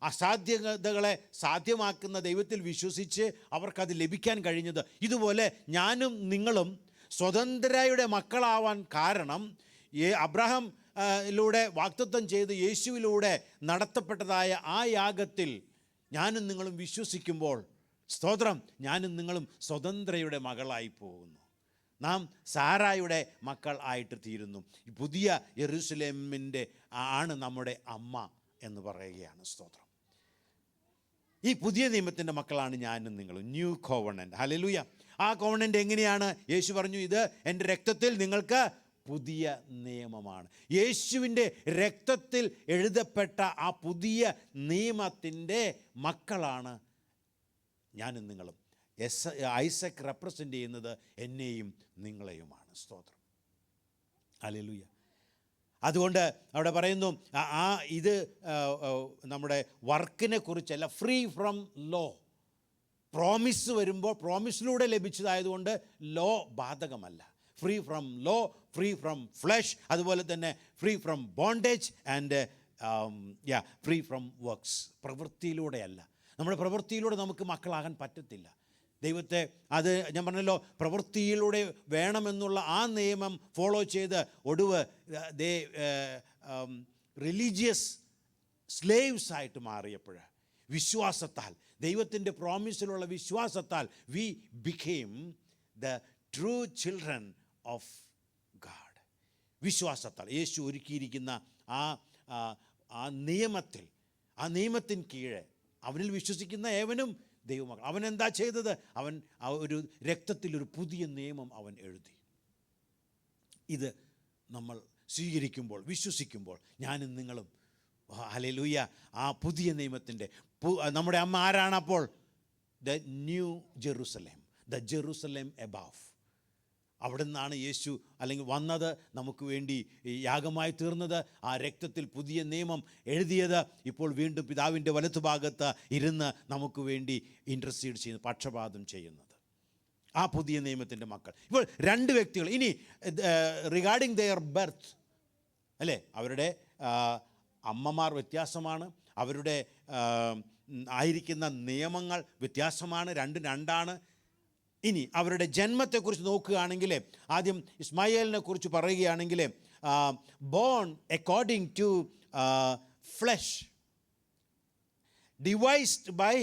അസാധ്യതകളെ സാധ്യമാക്കുന്ന ദൈവത്തിൽ വിശ്വസിച്ച് അവർക്കത് ലഭിക്കാൻ കഴിഞ്ഞത്, ഇതുപോലെ ഞാനും നിങ്ങളും സ്വതന്ത്രയുടെ മക്കളാവാൻ കാരണം അബ്രഹാം ലൂടെ വാഗ്ദത്തം ചെയ്ത് യേശുവിലൂടെ നടത്തപ്പെട്ടതായ ആ യാഗത്തിൽ ഞാനും നിങ്ങളും വിശ്വസിക്കുമ്പോൾ, സ്തോത്രം, ഞാനും നിങ്ങളും സ്വതന്ത്രയുടെ മകളായി പോകുന്നു. നാം സാറായുടെ മക്കൾ ആയിട്ട് തീരുന്നു. പുതിയ യെരൂശലേമിൻ്റെ ആണ് നമ്മുടെ അമ്മ എന്ന് പറയുകയാണ്. സ്തോത്രം. ഈ പുതിയ നിയമത്തിൻ്റെ മക്കളാണ് ഞാനും നിങ്ങളും. ന്യൂ കോവണൻ്റ്. ഹല്ലേലൂയ. ആ കോവണൻ്റ് എങ്ങനെയാണ്? യേശു പറഞ്ഞു, ഇത് എൻ്റെ രക്തത്തിൽ നിങ്ങൾക്ക് പുതിയ നിയമമാണ്. യേശുവിൻ്റെ രക്തത്തിൽ എഴുതപ്പെട്ട ആ പുതിയ നിയമത്തിൻ്റെ മക്കളാണ് ഞാനും നിങ്ങളും. ഐസക് റെപ്രസെൻ്റ് ചെയ്യുന്നത് എന്നെയും നിങ്ങളെയുമാണ്. സ്തോത്രം. ഹല്ലേലൂയ. അതുകൊണ്ട് അവിടെ പറയുന്നു ഇത് നമ്മുടെ വർക്കിനെ കുറിച്ചല്ല, ഫ്രീ ഫ്രം ലോ. പ്രോമിസ് വരുമ്പോൾ പ്രോമിസിലൂടെ ലഭിച്ചതായതുകൊണ്ട് ലോ ബാധകമല്ല. Free from law, free from flesh, അതുപോലെ തന്നെ free from bondage and free from works. പ്രവൃത്തിയിലൂടെയല്ല. നമ്മുടെ പ്രവൃത്തിയിലൂടെ നമുക്ക് മക്കളാകാൻ പറ്റത്തില്ല. ദൈവത്തെ അത് ഞാൻ പറഞ്ഞല്ലോ, പ്രവൃത്തിയിലൂടെ വേണമെന്നുള്ള ആ നിയമം ഫോളോ ചെയ്ത് ഒടുവ് റിലീജിയസ് സ്ലേവ്സ് ആയിട്ട് മാറിയപ്പോൾ വിശ്വാസത്താൽ, ദൈവത്തിൻ്റെ പ്രോമിസിലുള്ള വിശ്വാസത്താൽ we became the true children of God. വിശ്വാസത്താൽ യേശു ഒരുക്കിയിരിക്കുന്ന ആ നിയമത്തിൽ, ആ നിയമത്തിന് കീഴെ അവനിൽ വിശ്വസിക്കുന്ന ഏവനും ദൈവമക്കൾ. അവൻ എന്താ ചെയ്തത്? അവൻ ഒരു രക്തത്തിലൊരു പുതിയ നിയമം അവൻ എഴുതി. ഇത് നമ്മൾ സ്വീകരിക്കുമ്പോൾ, വിശ്വസിക്കുമ്പോൾ, ഞാനും നിങ്ങളും ഹല്ലേലൂയ ആ പുതിയ നിയമത്തിൻ്റെ നമ്മുടെ അമ്മ ആരാണപ്പോൾ? The new Jerusalem, the Jerusalem above. അവിടെ നിന്നാണ് യേശു അല്ലെങ്കിൽ വന്നത്, നമുക്ക് വേണ്ടി യാഗമായി തീർന്നത്, ആ രക്തത്തിൽ പുതിയ നിയമം എഴുതിയത്, ഇപ്പോൾ വീണ്ടും പിതാവിൻ്റെ വലത്തുഭാഗത്ത് ഇരുന്ന് നമുക്ക് വേണ്ടി ഇൻ്റർസീഡ് ചെയ്യുന്നത്, പക്ഷപാതം ചെയ്യുന്നത്, ആ പുതിയ നിയമത്തിൻ്റെ മക്കൾ. ഇപ്പോൾ രണ്ട് വ്യക്തികൾ. ഇനി റിഗാർഡിങ് ദെയർ ബർത്ത്, അല്ലേ, അവരുടെ അമ്മമാർ വ്യത്യാസമാണ്, അവരുടെ ആയിരിക്കുന്ന നിയമങ്ങൾ വ്യത്യാസമാണ്, രണ്ടും രണ്ടാണ്. ഇനി അവരുടെ ജന്മത്തെക്കുറിച്ച് നോക്കുകയാണെങ്കിൽ, ആദ്യം ഇസ്മായേലിനെ കുറിച്ച് പറയുകയാണെങ്കിൽ, born according to flesh, devised by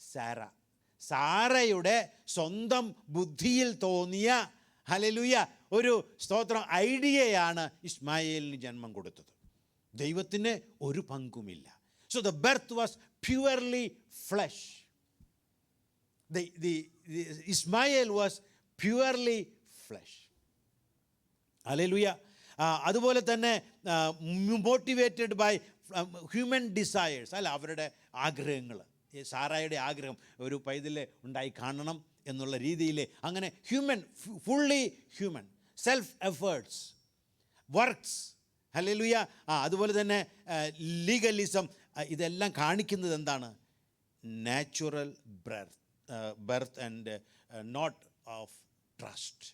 Sarah. സാറയുടെ സ്വന്തം ബുദ്ധിയിൽ തോന്നിയ ഹല്ലേലൂയ ഒരു സ്തോത്രം ഐഡിയയാണ് ഇസ്മായേലിന് ജന്മം കൊടുത്തത്. ദൈവത്തിന് ഒരു പങ്കുമില്ല. So the birth was purely flesh. The Ismail was purely flesh. Hallelujah. അതുപോലെ തന്നെ മോട്ടിവേറ്റഡ് ബൈ ഹ്യൂമൻ ഡിസയേഴ്സ്, അല്ല, അവരുടെ ആഗ്രഹങ്ങൾ. സാറായുടെ ആഗ്രഹം ഒരു പൈതൽ ഉണ്ടായി കാണണം എന്നുള്ള രീതിയിൽ, അങ്ങനെ human, fully human, self efforts, works. Hallelujah. അതുപോലെ തന്നെ ലീഗലിസം. ഇതെല്ലാം കാണിക്കുന്നത് എന്താണ്? Natural birth and not of trust.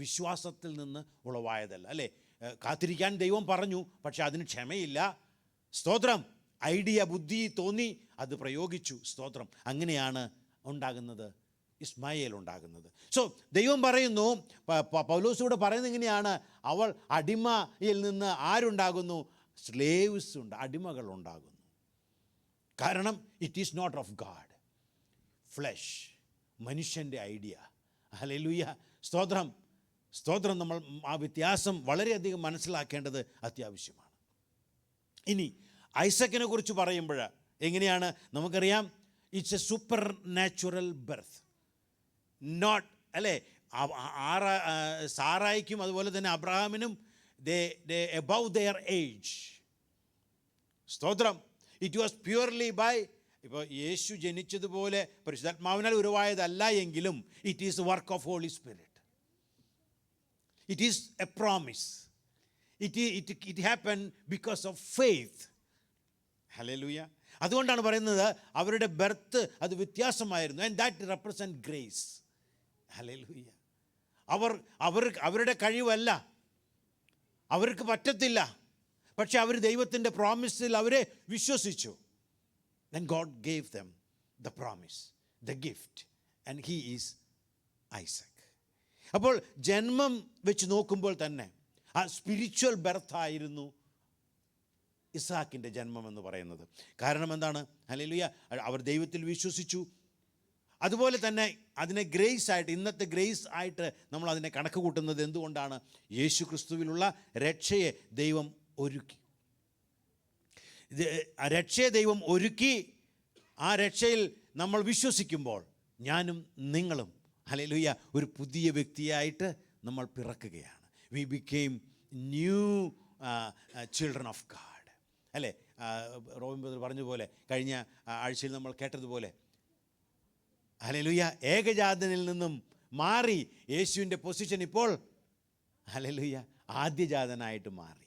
വിശ്വാസത്തിൽ നിന്ന് ഉളവായതല്ല, അല്ലേ. കാത്തിരിക്കാൻ ദൈവം പറഞ്ഞു, പക്ഷെ അതിന് ക്ഷമയില്ല. സ്തോത്രം. ഐഡിയ, ബുദ്ധി തോന്നി, അത് പ്രയോഗിച്ചു. സ്തോത്രം. അങ്ങനെയാണ് ഉണ്ടാകുന്നത്, ഇസ്മായേൽ ഉണ്ടാകുന്നത്. സോ ദൈവം പറയുന്നു, പൗലോസിലൂടെ പറയുന്നത് ഇങ്ങനെയാണ്, അവൾ അടിമയിൽ നിന്ന് ആരുണ്ടാകുന്നു? സ്ലേവ്സ് ഉണ്ട്, അടിമകൾ ഉണ്ടാകുന്നു. കാരണം it is not of God. Flesh, മനുഷ്യൻ്റെ ഐഡിയ. ഹല്ലേലൂയ. സ്തോത്രം, സ്തോത്രം. നമ്മൾ ആ വ്യത്യാസം വളരെയധികം മനസ്സിലാക്കേണ്ടത് അത്യാവശ്യമാണ്. ഇനി ഐസക്കിനെ കുറിച്ച് പറയുമ്പോൾ എങ്ങനെയാണ്? നമുക്കറിയാം, it's a supernatural birth. Not, അല്ലേ, സാറായിക്കും അതുപോലെ തന്നെ അബ്രഹാമിനും ദേ എബവ് ദെയർ ഏജ്. സ്തോത്രം. ഇറ്റ് വാസ് പ്യുവർലി ബൈ, ഇപ്പോൾ യേശു ജനിച്ചതുപോലെ പരിശുദ്ധാത്മാവിനാൽ ഉരുവായതല്ല എങ്കിലും it is work of holy spirit. It is a promise. It happen because of faith. Hallelujah. അതുകൊണ്ടാണ് പറയുന്നത് അവരുടെ ബർത്ത് അത് വ്യത്യാസമായിരുന്നു. And that represent grace. Hallelujah. അവരുടെ കഴിവല്ല, അവർക്ക് പറ്റത്തില്ല, പക്ഷെ അവർ ദൈവത്തിൻ്റെ പ്രോമിസിൽ അവരെ വിശ്വസിച്ചു. Then God gave them the promise, the gift, and he is Isaac. അപ്പോൾ ജന്മം വെച്ച് നോക്കുമ്പോൾ തന്നെ ആ സ്പിരിച്വൽ ബർത്തായിരുന്നു ഇസാക്കിൻ്റെ ജന്മം എന്ന് പറയുന്നത്. കാരണം എന്താണ്? ഹല്ലേലൂയ. അവർ ദൈവത്തിൽ വിശ്വസിച്ചു. അതുപോലെ തന്നെ അതിനെ ഗ്രേസ് ആയിട്ട്, ഇന്നത്തെ ഗ്രേസ് ആയിട്ട് നമ്മൾ അതിനെ കണക്ക് കൂട്ടുന്നത് എന്തുകൊണ്ടാണ്? യേശു ക്രിസ്തുവിലുള്ള രക്ഷയെ ദൈവം ഒരുക്കി. രക്ഷയെ ദൈവം ഒരുക്കി. ആ രക്ഷയിൽ നമ്മൾ വിശ്വസിക്കുമ്പോൾ ഞാനും നിങ്ങളും ഹല്ലേലൂയ ഒരു പുതിയ വ്യക്തിയായിട്ട് നമ്മൾ പിറക്കുകയാണ്. We became new children of God, അല്ലേ. റോബിൻ ബ്രദർ പറഞ്ഞതുപോലെ, കഴിഞ്ഞ ആഴ്ചയിൽ നമ്മൾ കേട്ടതുപോലെ, ഹല്ലേലൂയ, ഏകജാതനിൽ നിന്നും മാറി യേശുവിൻ്റെ പൊസിഷൻ ഇപ്പോൾ ഹല്ലേലൂയ ആദ്യജാതനായിട്ട് മാറി.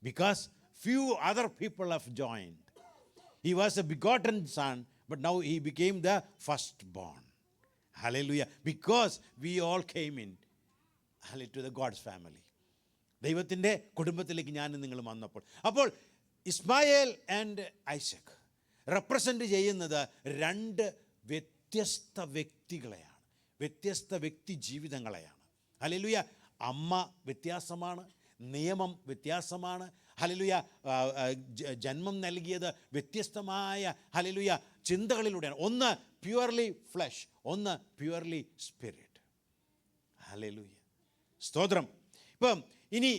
Because few other people have joined. He was a begotten son, but now he became the firstborn. Hallelujah. Because we all came in, hallelujah, to the God's family. ദൈവത്തിൻ്റെ കുടുംബത്തിലേക്ക് ഞാനും നിങ്ങൾ വന്നപ്പോൾ, അപ്പോൾ ഇസ്മായേൽ ആൻഡ് ഐസക് റെപ്രസെൻ്റ് ചെയ്യുന്നത് രണ്ട് വ്യത്യസ്ത വ്യക്തികളെയാണ്, വ്യത്യസ്ത വ്യക്തി ജീവിതങ്ങളെയാണ്. ഹല്ലേലൂയ. അമ്മ വ്യത്യാസമാണ്, നിയമം വ്യത്യാസമാണ്. ഹല്ലേലൂയ. ജന്മം നൽകിയത് വ്യത്യസ്തമായ ഹല്ലേലൂയ ചിന്തകളിലൂടെയാണ്. ഒന്ന് പ്യുവർലി ഫ്ലഷ്, ഒന്ന് പ്യുവർലി സ്പിരിറ്റ്. ഹല്ലേലൂയ, സ്തോത്രം. ഇപ്പം ഇനി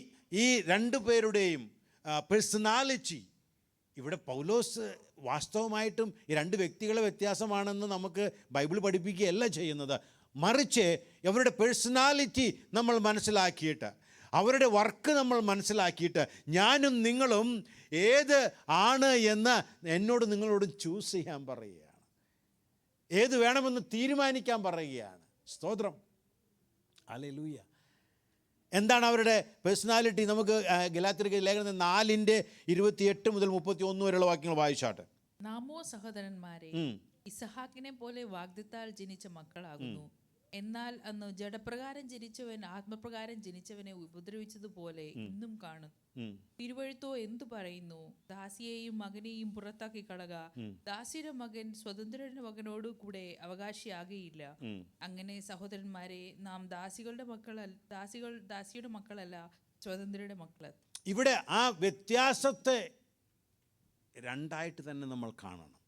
ഈ രണ്ടു പേരുടെയും പേഴ്സണാലിറ്റി ഇവിടെ പൗലോസ് വാസ്തവമായിട്ടും ഈ രണ്ട് വ്യക്തികളെ വ്യത്യാസമാണെന്ന് നമുക്ക് ബൈബിൾ പഠിപ്പിക്കുകയല്ല ചെയ്യുന്നത്, മറിച്ച് അവരുടെ പേഴ്സണാലിറ്റി നമ്മൾ മനസ്സിലാക്കിയിട്ട്, അവരുടെ വർക്ക് നമ്മൾ മനസ്സിലാക്കിയിട്ട്, ഞാനും നിങ്ങളും ഏത് ആണ് എന്ന് എന്നോട് നിങ്ങളോട് ചൂസ് ചെയ്യാൻ പറയുകയാണ്, ഏത് വേണമെന്ന് തീരുമാനിക്കാൻ പറയുകയാണ്. സ്തോത്രം. ഹല്ലേലൂയ. എന്താണ് അവരുടെ പേഴ്സണാലിറ്റി? നമുക്ക് ഗലാത്യർക്ക് ലേഖനം 4:28 മുതൽ 31 വരെയുള്ള വാക്യങ്ങൾ വായിച്ചാട്ടെ. നാമോ സഹോദരന്മാരെ, ഇസഹാക്കിനെ പോലെ വാഗ്ദത്താൽ ജനിച്ച മക്കളാകുന്നു. എന്നാൽ അന്ന് ജഡപ്രകാരം ജനിച്ചവൻ ആത്മപ്രകാരം ജനിച്ചവനെ ഉപദ്രവിച്ചതുപോലെ ഇന്നും കാണും. തിരുവഴുത്തോ എന്തു പറയുന്നു? ദാസിയെയും മകനെയും പുറത്താക്കി കളക, ദാസിയുടെ മകൻ സ്വതന്ത്രന്റെ മകനോട് കൂടെ അവകാശിയാകയില്ല. അങ്ങനെ സഹോദരന്മാരെ, നാം ദാസിയുടെ മക്കളല്ല, സ്വതന്ത്രയുടെ മക്കൾ. ഇവിടെ ആ വ്യത്യാസത്തെ രണ്ടായിട്ട് തന്നെ നമ്മൾ കാണണം.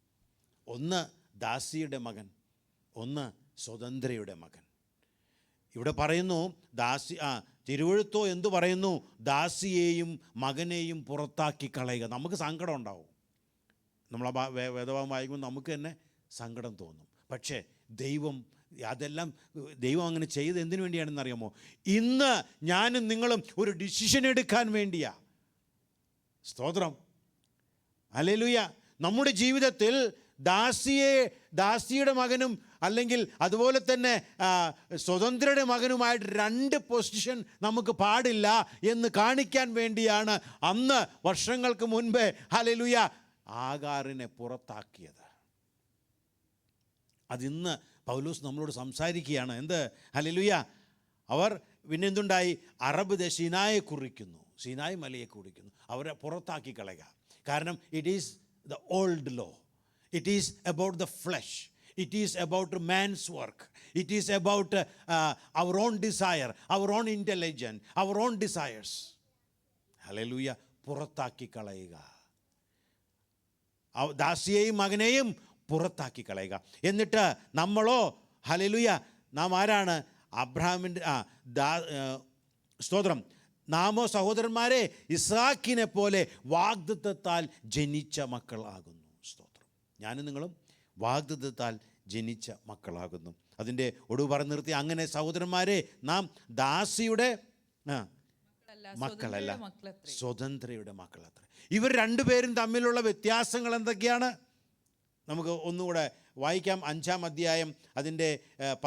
ഒന്ന് ദാസിയുടെ മകൻ, ഒന്ന് സ്വതന്ത്രയുടെ മകൻ. ഇവിടെ പറയുന്നു തിരുവഴുത്തോ എന്തു പറയുന്നു? ദാസിയെയും മകനെയും പുറത്താക്കി കളയുക. നമുക്ക് സങ്കടം ഉണ്ടാവും, നമ്മൾ വേദഭാഗം വായിക്കുമ്പോൾ നമുക്ക് തന്നെ സങ്കടം തോന്നും. പക്ഷേ അതെല്ലാം ദൈവം അങ്ങനെ ചെയ്ത് എന്തിനു വേണ്ടിയാണെന്ന് അറിയാമോ? ഇന്ന് ഞാനും നിങ്ങളും ഒരു ഡിസിഷൻ എടുക്കാൻ വേണ്ടിയാ. സ്തോത്രം. ഹല്ലേലൂയ. നമ്മുടെ ജീവിതത്തിൽ ദാസിയുടെ മകനും അല്ലെങ്കിൽ അതുപോലെ തന്നെ സ്വതന്ത്രയുടെ മകനുമായിട്ട് രണ്ട് പൊസിഷൻ നമുക്ക് പാടില്ല എന്ന് കാണിക്കാൻ വേണ്ടിയാണ് അന്ന് വർഷങ്ങൾക്ക് മുൻപേ ഹല്ലേലൂയ ആഗാറിനെ പുറത്താക്കിയത്. അതിന്ന് പൗലോസ് നമ്മളോട് സംസാരിക്കുകയാണ്. എന്ത്? ഹല്ലേലൂയ. അവർ പിന്നെ എന്തുണ്ടായി? അറബ് സീനായെ കുറിക്കുന്നു, സീനായ് മലയെ കുറിക്കുന്നു. അവരെ പുറത്താക്കി കളയുക. കാരണം it is the old law. It is about the flesh. It is about man's work. It is about our own desire, our own intelligence, our own desires. Hallelujah. പുറത്താക്കി കളയുക. ദാസിയെയും മകനെയും പുറത്താക്കി കളയുക. എന്നിട്ട് നമ്മളോ ഹല്ലേലൂയ, നാം ആരാണ്? അബ്രഹാമിൻ്റെ സ്തോത്രം. നാമോ സഹോദരന്മാരെ, ഇസ്ഹാക്കിനെ പോലെ വാഗ്ദത്തത്താൽ ജനിച്ച മക്കളാകുന്നു. ഞാനും നിങ്ങളും വാഗ്ദത്തത്താൽ ജനിച്ച മക്കളാകുന്നു. അതിൻ്റെ ഒടുവ് പറഞ്ഞു നിർത്തി, അങ്ങനെ സഹോദരന്മാരെ, നാം ദാസിയുടെ മക്കളല്ല, സ്വതന്ത്രയുടെ മക്കളത്ര. ഇവർ രണ്ടുപേരും തമ്മിലുള്ള വ്യത്യാസങ്ങൾ എന്തൊക്കെയാണ്? നമുക്ക് ഒന്നുകൂടെ വായിക്കാം. 5-ാം അധ്യായം അതിൻ്റെ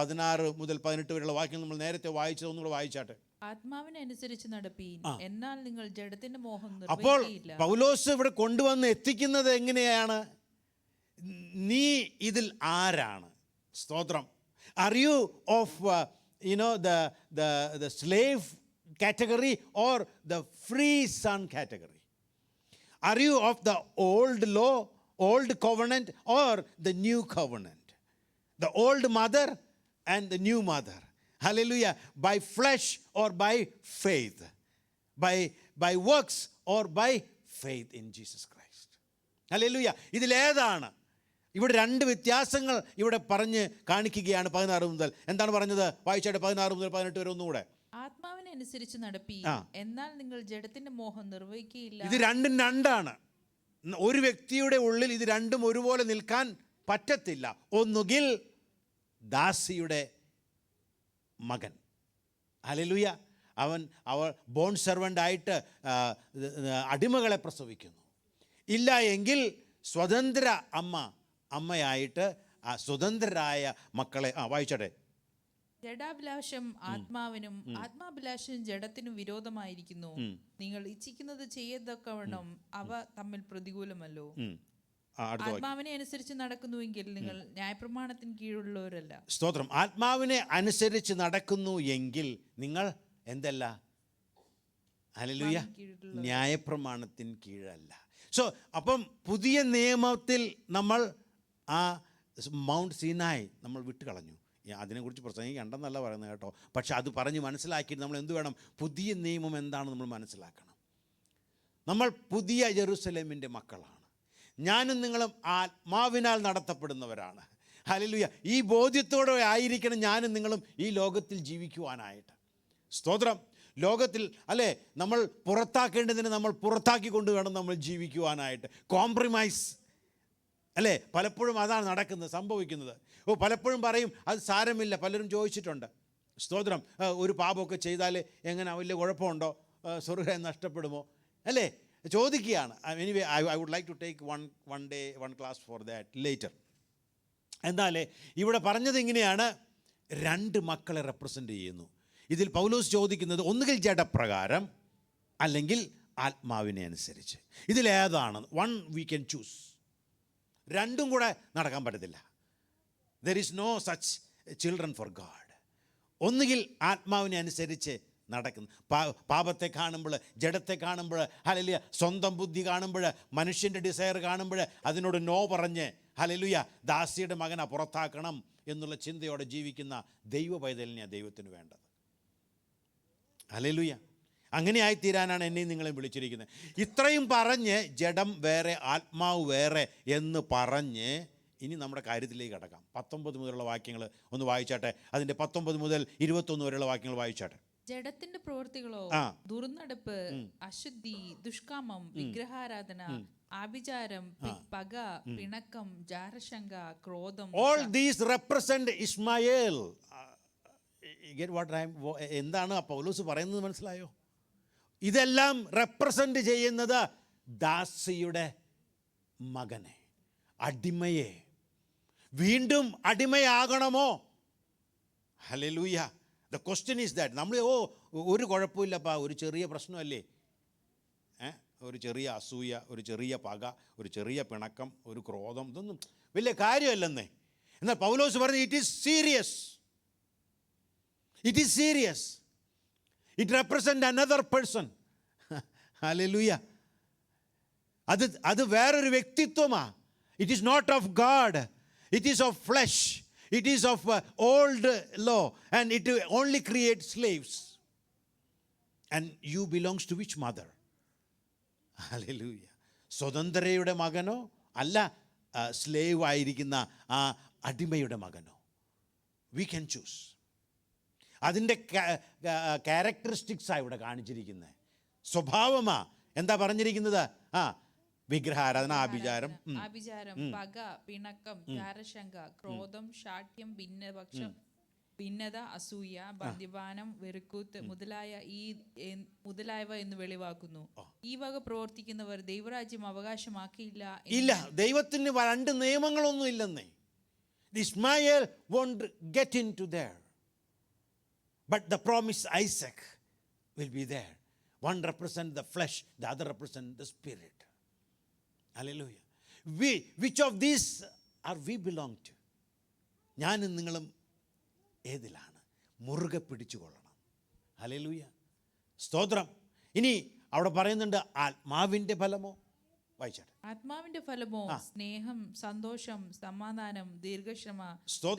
16 മുതൽ 18 വരെയുള്ള വാക്യം നമ്മൾ നേരത്തെ വായിച്ചത് ഒന്നുകൂടെ വായിച്ചാട്ടെ. ആത്മാവിനനുസരിച്ച് നടപ്പീൻ, എന്നാൽ നിങ്ങൾ ജഡത്തിന്റെ മോഹം അപ്പോൾ നിർവഹിക്കുകയില്ല. പൗലോസ് ഇവിടെ കൊണ്ടുവന്ന് എത്തിക്കുന്നത് എങ്ങനെയാണ്? നീ ഇതിൽ ആരാണ്? സ്തോത്രം. Are you of the slave category or the free son category? Are you of the old law, old covenant, or the new covenant? The old mother and the new mother. Hallelujah. By flesh or by faith? By works or by faith in Jesus Christ? Hallelujah. ഇതിലേതാണ്? ഇവിടെ രണ്ട് വ്യത്യാസങ്ങൾ ഇവിടെ പറഞ്ഞ് കാണിക്കുകയാണ്. 16 മുതൽ എന്താണ് പറഞ്ഞത്? വായിച്ചാട്ടെ. 16 മുതൽ 18 വരെ ഒന്നുകൂടെ. ആത്മാവിനനുസരിച്ച് നടപ്പീൻ, എന്നാൽ നിങ്ങൾ ജഡത്തിന്റെ മോഹം നിർവഹിക്കുകയില്ല. ഇത് രണ്ടും രണ്ടാണ്. ഒരു വ്യക്തിയുടെ ഉള്ളിൽ ഇത് രണ്ടും ഒരുപോലെ നിൽക്കാൻ പറ്റത്തില്ല. ഒന്നുകിൽ ദാസിയുടെ മകൻ, ഹല്ലേലൂയ, അവർ ബോൺ സെർവൻ്റ് ആയിട്ട് അടിമകളെ പ്രസവിക്കുന്നു. ഇല്ല എങ്കിൽ സ്വതന്ത്ര അമ്മയായിട്ട് സ്വതന്ത്രരായ മക്കളെ. വായിച്ചോട്ടെ. ജഡാഭിലാഷം ആത്മാവിനും ആത്മാഭിലാഷം ജഡത്തിനും വിരോധമായിരിക്കുന്നു. നിങ്ങൾ ഇച്ഛിക്കുന്നത് ചെയ്യത്തക്കവണ്ണം അവ തമ്മിൽ പ്രതികൂലമല്ലോ. അടുത്ത വാക്യം. ആത്മാവിനെ അനുസരിച്ച് നടക്കുന്നുവെങ്കിൽ നിങ്ങൾ ന്യായപ്രമാണത്തിന് കീഴുള്ളവരല്ല. സ്തോത്രം. ആത്മാവിനെ അനുസരിച്ച് നടക്കുന്നു എങ്കിൽ നിങ്ങൾ എന്തല്ല? ഹല്ലേലൂയ. ന്യായപ്രമാണത്തിന് കീഴല്ല. സോ അപ്പം പുതിയ നിയമത്തിൽ നമ്മൾ ആ മൗണ്ട് സീനായി നമ്മൾ വിട്ടുകളഞ്ഞു. അതിനെക്കുറിച്ച് പ്രസംഗിക്കണ്ടെന്നല്ല പറയുന്നത് കേട്ടോ. പക്ഷെ അത് പറഞ്ഞ് മനസ്സിലാക്കി നമ്മൾ എന്ത് വേണം? പുതിയ നിയമം എന്താണെന്ന് നമ്മൾ മനസ്സിലാക്കണം. നമ്മൾ പുതിയ ജെറുസലേമിൻ്റെ മക്കളാണ്. ഞാനും നിങ്ങളും ആത്മാവിനാൽ നടത്തപ്പെടുന്നവരാണ്. ഹല്ലേലൂയ. ഈ ബോധ്യത്തോടെ ആയിരിക്കണം ഞാനും നിങ്ങളും ഈ ലോകത്തിൽ ജീവിക്കുവാനായിട്ട്. സ്തോത്രം. ലോകത്തിൽ അല്ലേ നമ്മൾ പുറത്താക്കേണ്ടതിന് നമ്മൾ പുറത്താക്കിക്കൊണ്ട് വേണം നമ്മൾ ജീവിക്കുവാനായിട്ട്. കോംപ്രമൈസ് അല്ലേ, പലപ്പോഴും അതാണ് നടക്കുന്നത്, സംഭവിക്കുന്നത്. പലപ്പോഴും പറയും അത് സാരമില്ല. പലരും ചോദിച്ചിട്ടുണ്ട്. സ്തോത്രം. ഒരു പാപമൊക്കെ ചെയ്താൽ എങ്ങനെ, വലിയ കുഴപ്പമുണ്ടോ, സ്വർഗ്ഗം നഷ്ടപ്പെടുമോ അല്ലേ, ചോദിക്കുകയാണ്. Anyway I would like to take one class for that later. എന്നാൽ ഇവിടെ പറഞ്ഞത് ഇങ്ങനെയാണ്, രണ്ട് മക്കളെ റെപ്രസെൻ്റ് ചെയ്യുന്നു. ഇതിൽ പൗലോസ് ചോദിക്കുന്നത് ഒന്നുകിൽ ജഡപ്രകാരം അല്ലെങ്കിൽ ആത്മാവിനെ അനുസരിച്ച്. ഇതിലേതാണ്? One we can choose. രണ്ടും കൂടെ നടക്കാൻ പറ്റത്തില്ല. There is no such children for God. ഒന്നുകിൽ ആത്മാവിനെ അനുസരിച്ച് നടക്കുന്നു. പാപത്തെ കാണുമ്പോൾ, ജഡത്തെ കാണുമ്പോൾ, ഹല്ലേലൂയ, സ്വന്തം ബുദ്ധി കാണുമ്പോൾ, മനുഷ്യൻ്റെ ഡിസയർ കാണുമ്പോൾ അതിനോട് നോ പറഞ്ഞ് ഹല്ലേലൂയ ദാസിയുടെ മകനെ പുറത്താക്കണം എന്നുള്ള ചിന്തയോടെ ജീവിക്കുന്ന ദൈവ പൈതലിനെയാണ് ദൈവത്തിന് വേണ്ടത്. ഹല്ലേലൂയ. അങ്ങനെ ആയിത്തീരാനാണ് എന്നെയും നിങ്ങളെയും വിളിച്ചിരിക്കുന്നത്. ഇത്രയും പറഞ്ഞ് ജഡം വേറെ ആത്മാവ് വേറെ എന്ന് പറഞ്ഞ് ഇനി നമ്മുടെ കാര്യത്തിലേക്ക് കടക്കാം. 19 മുതലുള്ള വാക്യങ്ങൾ ഒന്ന് വായിച്ചാട്ടെ. അതിൻ്റെ 19 മുതൽ 21 വരെയുള്ള വാക്യങ്ങൾ വായിച്ചാട്ടെ. ജഡത്തിന്റെ പ്രവൃത്തികളോ ദുർനടപ്പ്, അശുദ്ധി, ദുഷ്കാമം, വിഗ്രഹാരാധന, ആഭിചാരം, പക, പിണക്കം, ജാരശങ്ക, ക്രോധം. All these represent Ishmael. എന്താണ് പൗലോസ് പറയുന്നത് മനസ്സിലായോ? ഇതെല്ലാം റെപ്രസെൻ്റ് ചെയ്യുന്നത് ദാസിയുടെ മകനെ, അടിമയെ. വീണ്ടും അടിമയാകണമോ? Hallelujah. The question is that. നമ്മൾ ഒരു കുഴപ്പമില്ലപ്പാ, ഒരു ചെറിയ പ്രശ്നമല്ലേ, ഒരു ചെറിയ അസൂയ, ഒരു ചെറിയ പക, ഒരു ചെറിയ പിണക്കം, ഒരു ക്രോധം, ഇതൊന്നും വലിയ കാര്യമല്ലെന്നേ. എന്നാൽ പൗലോസ് പറഞ്ഞു it is serious. It is serious. It represents another person. Hallelujah. അത് വേറൊരു വ്യക്തിത്വമാണ്. It is not of God. It is of flesh. It is of old law. And it only creates slaves. And you belongs to which mother? Hallelujah. സ്വതന്ത്രയുടെ മകനോ അല്ല slave ആയിരിക്കുന്ന ആ അടിമയുടെ മകനോ? We can choose. അതിൻ്റെ ക്യാരക്ടറിസ്റ്റിക്സാണ് ഇവിടെ കാണിച്ചിരിക്കുന്നത്. സ്വഭാവമാ. എന്താ പറഞ്ഞിരിക്കുന്നത്? വിഗ്രഹാരാധന, ആഭിചാരം, പക, പിണക്കം, ജാരശങ്ക, ക്രോധം, ശാഠ്യം, ഭിന്നപക്ഷം, ഭിന്നത, അസൂയ, മദ്യപാനം, വെറുക്കൂത്ത് മുതലായവ എന്ന് വെളിവാക്കുന്നു. ഈ വക പ്രവർത്തിക്കുന്നവർ ദൈവരാജ്യം അവകാശമാക്കിയില്ല. ഇല്ല, ദൈവത്തിന് രണ്ട് നിയമങ്ങളൊന്നും ഇല്ലെന്നേ. Ishmael won't get into there. But the promised Isaac will be there. One represents the flesh, the other represents the spirit. Hallelujah. Which of these are we belong to? ഞാനും നിങ്ങളും ഏതിലാണ്? മുറുകെ പിടിച്ചുകൊള്ളണം. ഹല്ലേലൂയ. സ്തോത്രം. ഇനി അവിടെ പറയുന്നുണ്ട് ആത്മാവിൻ്റെ ഫലമോ? വായിച്ചാട്ടെ. ആത്മാവിന്റെ ഫലമോ സ്നേഹം, സന്തോഷം, സമാധാനം, ദീർഘക്ഷമ,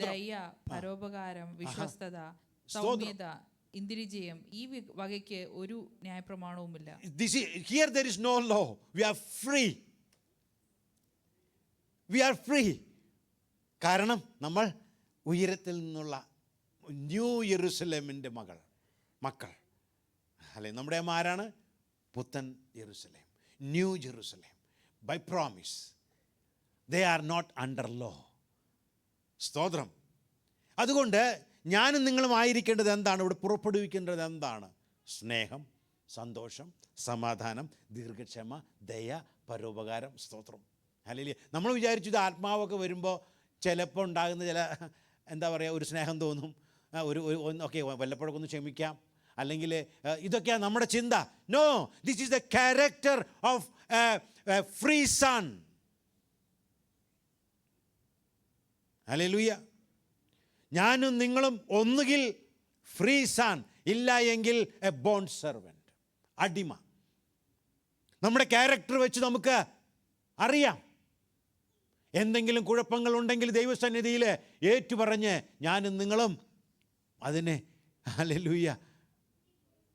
ദയ, പരോപകാരം, വിശ്വസ്തത, സൗമ്യത, ഇന്ദ്രിയജയം. ഈ വകയ്ക്ക് ഒരു ന്യായപ്രമാണവുമില്ല. Here there is no law. We are free. We are free. കാരണം നമ്മൾ ഉയരത്തിൽ നിന്നുള്ള ന്യൂ യെരുസലേമിൻ്റെ മക്കൾ അല്ലെ. നമ്മുടെ ആരാണ്? പുത്തൻ യെരുസലേം, new Jerusalem. By promise. They are not under law. സ്തോത്രം. അതുകൊണ്ട് ഞാനും നിങ്ങളും ആയിരിക്കേണ്ടത് എന്താണ്? ഇവിടെ പുറപ്പെടുവിക്കേണ്ടത് എന്താണ്? സ്നേഹം, സന്തോഷം, സമാധാനം, ദീർഘക്ഷമ, ദയ, പരോപകാരം. സ്തോത്രം. ഹല്ലേലൂയ. നമ്മൾ വിചാരിച്ചു ഇത് ആത്മാവൊക്കെ വരുമ്പോൾ ചിലപ്പോൾ ഉണ്ടാകുന്ന ചില എന്താ പറയുക, ഒരു സ്നേഹം തോന്നും, ഓക്കെ വല്ലപ്പോഴൊക്കെ ഒന്ന് ക്ഷമിക്കാം, അല്ലെങ്കിൽ ഇതൊക്കെയാണ് നമ്മുടെ ചിന്ത. No, this is the character of free son. Hallelujah. ഞാനും നിങ്ങളും ഒന്നുകിൽ ഫ്രീ സൺ, ഇല്ല എങ്കിൽ എ ബോണ്ട് സെർവൻറ്റ്, അടിമ. നമ്മുടെ ക്യാരക്ടർ വെച്ച് നമുക്ക് അറിയാം. എന്തെങ്കിലും കുഴപ്പങ്ങളുണ്ടെങ്കിൽ ദൈവസന്നിധിയിൽ ഏറ്റുപറഞ്ഞ് ഞാനും നിങ്ങളും അതിനെ ഹല്ലേലൂയ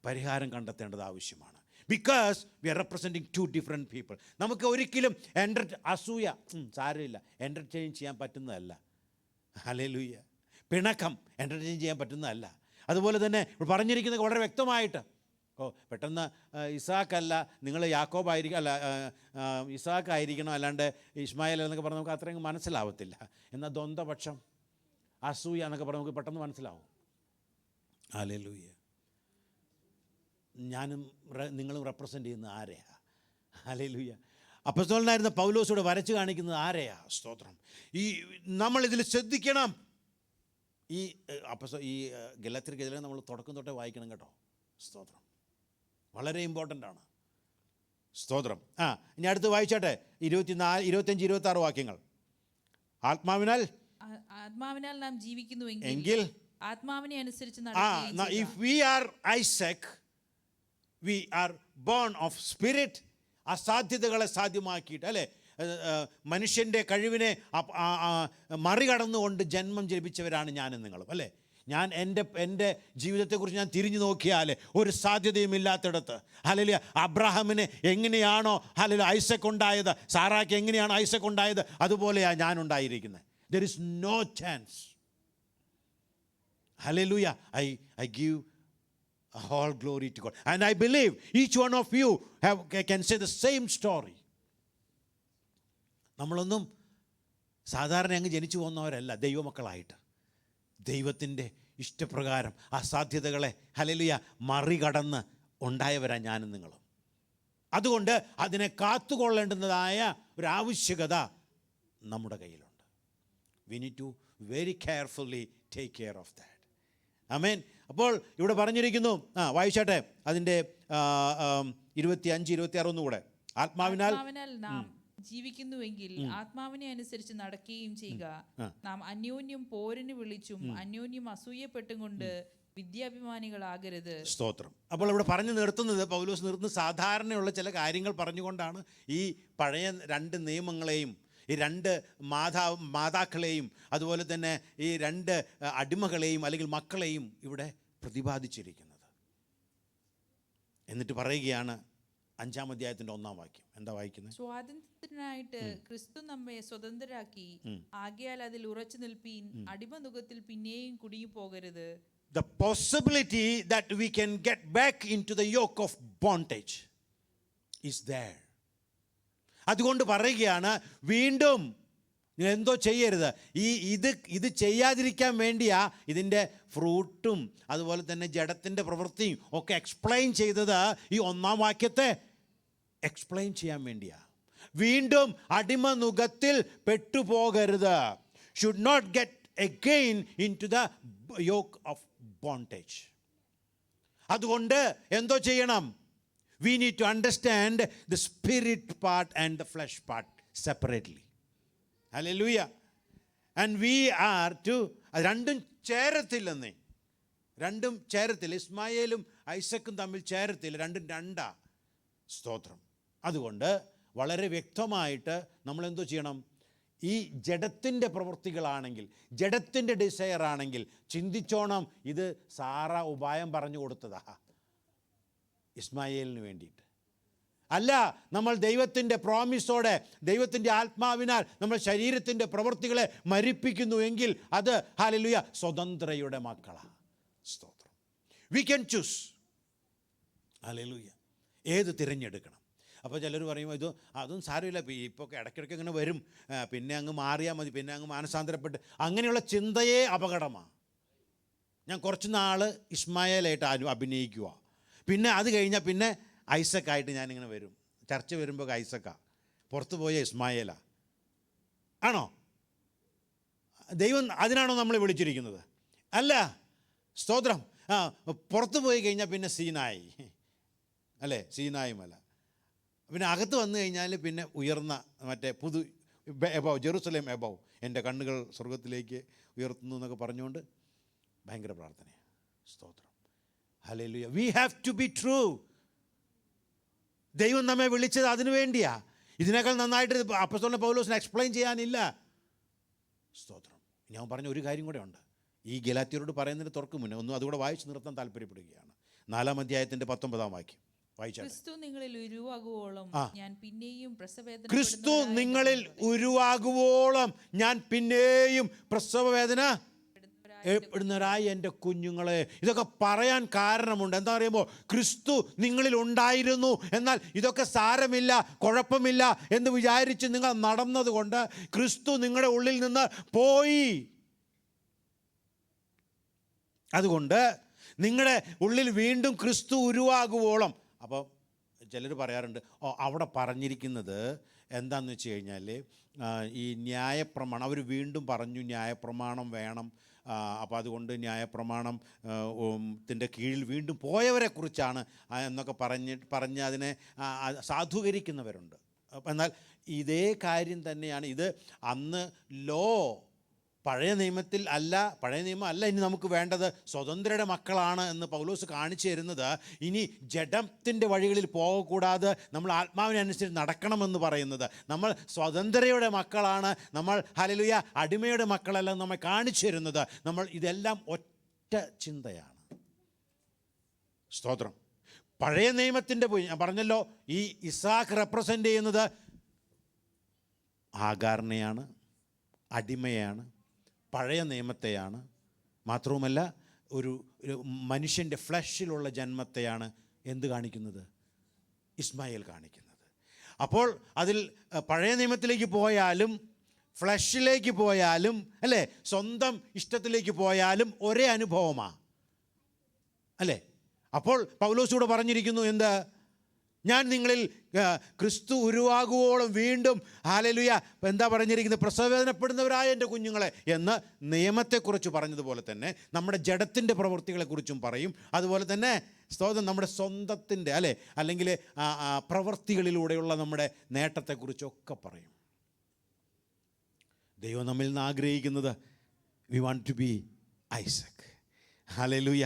പരിഹാരം കണ്ടെത്തേണ്ടത് ആവശ്യമാണ്. Because we are representing two different people. നമുക്ക് ഒരിക്കലും അസൂയ സാരമില്ല എൻ്റർടൈൻ ചെയ്യാൻ പറ്റുന്നതല്ല. ഹല്ലേലൂയ. പിണക്കം എൻ്റർടൈൻ ചെയ്യാൻ പറ്റുന്നതല്ല. അതുപോലെ തന്നെ പറഞ്ഞിരിക്കുന്നത് വളരെ വ്യക്തമായിട്ട്, പെട്ടെന്ന് ഇസാക്കല്ല നിങ്ങൾ യാക്കോബായിരിക്കും, അല്ല ഇസാക്കായിരിക്കണം, അല്ലാണ്ട് ഇസ്മായിൽ എന്നൊക്കെ പറഞ്ഞാൽ നമുക്ക് അത്രയും മനസ്സിലാവത്തില്ല. എന്നാൽ ദ്വന്ദ്വപക്ഷം, അസൂയ എന്നൊക്കെ പറഞ്ഞാൽ നമുക്ക് പെട്ടെന്ന് മനസ്സിലാവും. ഹല്ലേലൂയ. ഞാനും നിങ്ങളും റെപ്രസെൻ്റ് ചെയ്യുന്ന ആരെയാ? ഹല്ലേലൂയ. അപ്പോസ്തലനായിരുന്ന പൗലോസോട് വരച്ച് കാണിക്കുന്നത് ആരെയാ? സ്തോത്രം. ഈ നമ്മളിതിൽ ശ്രദ്ധിക്കണം. ഈ ഗലാത്യർക്കെതിരെ നമ്മൾ തുടക്കം തൊട്ടേ വായിക്കണം കേട്ടോ. സ്തോത്രം. വളരെ ഇമ്പോർട്ടൻ്റ് ആണ്. സ്തോത്രം. ഇനി അടുത്ത് വായിച്ചാട്ടെ, 24, 25, 26 വാക്യങ്ങൾ. ആത്മാവിനാൽ നാം ജീവിക്കുന്നുവെങ്കിൽ ആത്മാവിനെ അനുസരിച്ച് if we are Isaac, we are born of spirit. അസാധ്യതകളെ സാധ്യമാക്കിയിട്ട്, അല്ലേ, മനുഷ്യൻ്റെ കഴിവിനെ മറികടന്നുകൊണ്ട് ജന്മം ജപിച്ചവരാണ് ഞാനും നിങ്ങളും, അല്ലേ. ഞാൻ എൻ്റെ ജീവിതത്തെക്കുറിച്ച് ഞാൻ തിരിഞ്ഞു നോക്കിയാൽ ഒരു സാധ്യതയും ഇല്ലാത്തിടത്ത്, ഹല്ലേലൂയ, അബ്രഹാമിന് എങ്ങനെയാണോ ഹല്ലേലൂയ ഐസക് ഉണ്ടായത്, സാറായ്ക്ക് എങ്ങനെയാണ് ഐസക് ഉണ്ടായത്, അതുപോലെയാണ് ഞാൻ ഉണ്ടായിരിക്കുന്നത്. There is no chance. Hallelujah. I give all glory to God. And I believe each one of you can say the same story. നമ്മളൊന്നും സാധാരണ അങ്ങ് ജനിച്ചു പോകുന്നവരല്ല. ദൈവമക്കളായിട്ട് ദൈവത്തിൻ്റെ ഇഷ്ടപ്രകാരം ആ സാധ്യതകളെ ഹല്ലേലൂയ മറികടന്ന് ഉണ്ടായവരാണ് ഞാനും നിങ്ങളും. അതുകൊണ്ട് അതിനെ കാത്തുകൊള്ളേണ്ടുന്നതായ ഒരാവശ്യകത നമ്മുടെ കയ്യിലുണ്ട്. We need to very carefully take care of that. ആമേൻ. അപ്പോൾ ഇവിടെ പറഞ്ഞിരിക്കുന്നു, വായിച്ചാട്ടെ അതിൻ്റെ 25, 26 ഒന്നുകൂടെ. ആത്മാവിനാൽ നാം ജീവിക്കുന്നുവെങ്കിൽ ആത്മാവിനെ അനുസരിച്ച് നടക്കുകയും ചെയ്യുക. നാം അന്യോന്യം പോരിന് വിളിച്ചും അന്യോന്യം അസൂയപ്പെട്ടും കൊണ്ട് വിദ്യാഭിമാനികളാകരുത്. സ്തോത്രം. അപ്പോൾ ഇവിടെ പറഞ്ഞു നിർത്തുന്നത്, പൗലോസ് നിർത്തുന്നത് സാധാരണയുള്ള ചില കാര്യങ്ങൾ പറഞ്ഞുകൊണ്ടാണ്. ഈ പഴയ 2 നിയമങ്ങളെയും ഈ 2 മാതാക്കളെയും അതുപോലെ തന്നെ ഈ 2 അടിമകളെയും അല്ലെങ്കിൽ മക്കളെയും ഇവിടെ പ്രതിപാദിച്ചിരിക്കുന്നത്. എന്നിട്ട് പറയുകയാണ് 5-ാം അധ്യായത്തിൻ്റെ 1-ാം വാക്യം. എന്താ വായിക്കുന്നത്? സ്വാതന്ത്ര്യത്തിനായിട്ട് ക്രിസ്തു നമ്മെ സ്വതന്ത്രരാക്കി, ആകയാൽ അതിൽ ഉറച്ചു നിൽപ്പീൻ, അടിമനുഖത്തിൽ പിന്നെയും കുടുങ്ങി പോകരുത്. The possibility that we can get back into the yoke of bondage is there. അതുകൊണ്ട് പറയുകയാണ്, വീണ്ടും എന്തോ ചെയ്യരുത്. ഇത് ചെയ്യാതിരിക്കാൻ വേണ്ടിയാ ഇതിൻ്റെ ഫ്രൂട്ടും അതുപോലെ തന്നെ ജഡത്തിൻ്റെ പ്രവൃത്തിയും ഒക്കെ എക്സ്പ്ലെയിൻ ചെയ്തത്. ഈ 1-ാം വാക്യത്തെ എക്സ്പ്ലെയിൻ ചെയ്യാൻ വേണ്ടിയാ. വീണ്ടും അടിമനുഖത്തിൽ പെട്ടുപോകരുത്. Should not get again into the yoke of bondage. അതുകൊണ്ട് എന്തോ ചെയ്യണം? We need to understand the spirit part and the flesh part separately. Hallelujah. And we are to, രണ്ടും ചേരത്തില്ലെന്നേ, രണ്ടും ചേരത്തില്ല. ഇസ്മായേലും ഐസക്കും തമ്മിൽ ചേരത്തില്ല, രണ്ടും രണ്ടാ. സ്തോത്രം. അതുകൊണ്ട് വളരെ വ്യക്തമായിട്ട് നമ്മളെന്തോ ചെയ്യണം? ഈ ജഡത്തിൻ്റെ പ്രവൃത്തികളാണെങ്കിൽ, ജഡത്തിൻ്റെ ഡിസയർ ആണെങ്കിൽ ചിന്തിച്ചോണം, ഇത് സാറ ഉപായം പറഞ്ഞു കൊടുത്തതാ ഇസ്മായേലിന് വേണ്ടിയിട്ട്. അല്ല, നമ്മൾ ദൈവത്തിൻ്റെ പ്രോമിസോടെ, ദൈവത്തിൻ്റെ ആത്മാവിനാൽ നമ്മൾ ശരീരത്തിൻ്റെ പ്രവൃത്തികളെ മരിപ്പിക്കുന്നു എങ്കിൽ അത് ഹല്ലേലൂയ സ്വതന്ത്രയുടെ മക്കളാണ്. സ്തോത്രം. V can choose. ഹല്ലേലൂയ. ഏത് തിരഞ്ഞെടുക്കണം? അപ്പോൾ ചിലർ പറയും, അതും സാരമില്ല, ഇപ്പോൾ ഇടയ്ക്കിടയ്ക്ക് ഇങ്ങനെ വരും, പിന്നെ അങ്ങ് മാറിയാൽ മതി, പിന്നെ അങ്ങ് മാനസാന്തരപ്പെട്ട്, അങ്ങനെയുള്ള ചിന്തയെ അപകടമാണ്. ഞാൻ കുറച്ച് നാൾ ഇസ്മായേലായിട്ട് അഭിനയിക്കുക, പിന്നെ അത് കഴിഞ്ഞാൽ പിന്നെ ഐസക്കായിട്ട് ഞാനിങ്ങനെ വരും. ചർച്ച വരുമ്പോൾ ഐസക്കാ, പുറത്ത് പോയ ഇസ്മായേലാ. ആണോ? ദൈവം അതിനാണോ നമ്മളെ വിളിച്ചിരിക്കുന്നത്? അല്ല. സ്തോത്രം. പുറത്ത് പോയി കഴിഞ്ഞാൽ പിന്നെ സീനായി, അല്ലേ? സീനായി മല. പിന്നെ അകത്ത് വന്നു കഴിഞ്ഞാൽ പിന്നെ ഉയർന്ന മറ്റേ എബവ്, ജെറുസലേം എബവ്, എൻ്റെ കണ്ണുകൾ സ്വർഗത്തിലേക്ക് ഉയർത്തുന്നു എന്നൊക്കെ പറഞ്ഞുകൊണ്ട് ഭയങ്കര പ്രാർത്ഥനയാണ്. സ്തോത്രം. Hallelujah. We have to be true. ദൈവം നമ്മെ വിളിച്ചത് അതിനു വേണ്ടിയാ. ഇതിനേക്കാൾ നന്നായിട്ട് അപ്പോസ്തലൻ പൗലോസിന് എക്സ്പ്ലെയിൻ ചെയ്യാനില്ല. സ്തോത്രം. ഞാൻ പറഞ്ഞ ഒരു കാര്യം കൂടെ ഉണ്ട്. ഈ ഗലാത്യരോട് പറയുന്നതിന് തുറക്കും മുന്നേ ഒന്നും അതുകൂടെ വായിച്ച് നിർത്താൻ താല്പര്യപ്പെടുകയാണ്. 4-ാം അധ്യായത്തിൻ്റെ 19-ാം വാക്യം വായിച്ചാൽ, ക്രിസ്തു നിങ്ങളിൽ ഉരുവാകുവോളം ഞാൻ പിന്നെയും പ്രസവവേദന, ക്രിസ്തു നിങ്ങളിൽ ഉരുവാകുവോളം ഞാൻ പിന്നെയും പ്രസവവേദന ഏർപ്പെടുന്നവരായി എൻ്റെ കുഞ്ഞുങ്ങളെ. ഇതൊക്കെ പറയാൻ കാരണമുണ്ട്. എന്താ പറയുമ്പോൾ, ക്രിസ്തു നിങ്ങളിൽ ഉണ്ടായിരുന്നു, എന്നാൽ ഇതൊക്കെ സാരമില്ല, കുഴപ്പമില്ല എന്ന് വിചാരിച്ച് നിങ്ങൾ നടന്നതുകൊണ്ട് ക്രിസ്തു നിങ്ങളുടെ ഉള്ളിൽ നിന്ന് പോയി. അതുകൊണ്ട് നിങ്ങളുടെ ഉള്ളിൽ വീണ്ടും ക്രിസ്തു ഉരുവാകുവോളം. അപ്പോൾ ചിലർ പറയാറുണ്ട്, അവിടെ പറഞ്ഞിരിക്കുന്നത് എന്താണെന്ന് വെച്ച് കഴിഞ്ഞാൽ ഈ ന്യായപ്രമാണം, അവർ വീണ്ടും പറഞ്ഞു ന്യായപ്രമാണം വേണം, അപ്പോൾ അതുകൊണ്ട് ന്യായപ്രമാണത്തിൻ്റെ കീഴിൽ വീണ്ടും പോയവരെക്കുറിച്ചാണ് എന്നൊക്കെ പറഞ്ഞ് അതിനെ സാധൂകരിക്കുന്നവരുണ്ട്. എന്നാൽ ഇതേ കാര്യം തന്നെയാണ് ഇത്. അന്ന് പഴയ നിയമത്തിൽ അല്ല, പഴയ നിയമം അല്ല ഇനി നമുക്ക് വേണ്ടത്, സ്വതന്ത്രരുടെ മക്കളാണ് എന്ന് പൗലോസ് കാണിച്ചു തരുന്നത്. ഇനി ജഡത്തിൻ്റെ വഴികളിൽ പോകக்கூടാതെ നമ്മൾ ആത്മാവിനനുസരിച്ച് നടക്കണമെന്ന് പറയുന്നത്. നമ്മൾ സ്വതന്ത്രയുടെ മക്കളാണ്, നമ്മൾ ഹല്ലേലൂയ അടിമയുടെ മക്കളല്ല നമ്മെ കാണിച്ചു തരുന്നത്. നമ്മൾ ഇതെല്ലാം ഒറ്റ ചിന്തയാണ്. സ്തോത്രം. പഴയ നിയമത്തിൻ്റെ പോയി ഞാൻ പറഞ്ഞല്ലോ, ഈ ഇസാക്ക് റെപ്രസെൻ്റ് ചെയ്യുന്നത് ആഗാറിനെയാണ്, അടിമയാണ്, പഴയ നിയമത്തെയാണ്. മാത്രവുമല്ല ഒരു മനുഷ്യൻ്റെ ഫ്ലഷിലുള്ള ജന്മത്തെയാണ് എന്ത് കാണിക്കുന്നത്? ഇസ്മായേൽ കാണിക്കുന്നത്. അപ്പോൾ അതിൽ പഴയ നിയമത്തിലേക്ക് പോയാലും ഫ്ലഷിലേക്ക് പോയാലും അല്ലേ, സ്വന്തം ഇഷ്ടത്തിലേക്ക് പോയാലും ഒരേ അനുഭവമാണ് അല്ലേ. അപ്പോൾ പൗലോസൂടെ പറഞ്ഞിരിക്കുന്നു എന്ത്? ഞാൻ നിങ്ങളിൽ ക്രിസ്തു ഉരുവാകുവോളം വീണ്ടും ഹല്ലേലൂയ എന്താ പറഞ്ഞിരിക്കുന്നത്? പ്രസവവേദനപ്പെടുന്നവരായ എൻ്റെ കുഞ്ഞുങ്ങളെ എന്ന് നിയമത്തെക്കുറിച്ച് പറഞ്ഞതുപോലെ തന്നെ നമ്മുടെ ജഡത്തിൻ്റെ പ്രവൃത്തികളെക്കുറിച്ചും പറയും. അതുപോലെ തന്നെ സ്തോത്രം നമ്മുടെ സ്വന്തത്തിൻ്റെ അല്ലെങ്കിൽ പ്രവൃത്തികളിലൂടെയുള്ള നമ്മുടെ നേട്ടത്തെക്കുറിച്ചൊക്കെ പറയും. ദൈവം നമ്മിൽ നിന്ന് ആഗ്രഹിക്കുന്നത് we want to be Isaac. Hallelujah.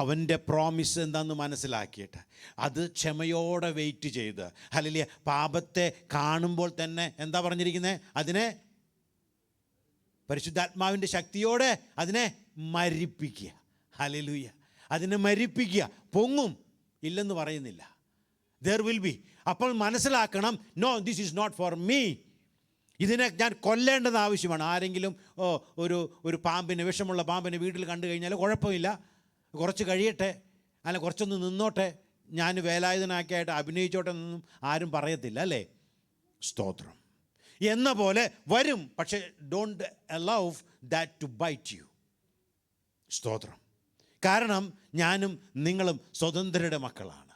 അവൻ്റെ പ്രോമിസ് എന്താണെന്ന് മനസ്സിലാക്കിയിട്ട് അത് ക്ഷമയോടെ വെയിറ്റ് ചെയ്ത് ഹല്ലേലൂയ പാപത്തെ കാണുമ്പോൾ തന്നെ എന്താ പറഞ്ഞിരിക്കുന്നത്? അതിനെ പരിശുദ്ധാത്മാവിൻ്റെ ശക്തിയോടെ അതിനെ മരിപ്പിക്കുക. ഹല്ലേലൂയ. അതിനെ മരിപ്പിക്കുക. പൊങ്ങും ഇല്ലെന്ന് പറയുന്നില്ല. There will be. അപ്പോൾ മനസ്സിലാക്കണം, no this is not for me. ഇതിനെ ഞാൻ കൊല്ലേണ്ടത് ആവശ്യമാണ്. ആരെങ്കിലും ഒരു പാമ്പിനെ, വിഷമുള്ള പാമ്പിനെ വീട്ടിൽ കണ്ടു കഴിഞ്ഞാൽ കുഴപ്പമില്ല, കുറച്ച് കഴിയട്ടെ, അല്ല കുറച്ചൊന്ന് നിന്നോട്ടെ, ഞാൻ വേലായുധനാക്കിയായിട്ട് അഭിനയിച്ചോട്ടെ എന്നൊന്നും ആരും പറയത്തില്ല അല്ലേ. സ്തോത്രം. എന്ന പോലെ വരും, പക്ഷേ don't allow that to bite you. സ്തോത്രം. കാരണം ഞാനും നിങ്ങളും സ്വതന്ത്രരുടെ മക്കളാണ്.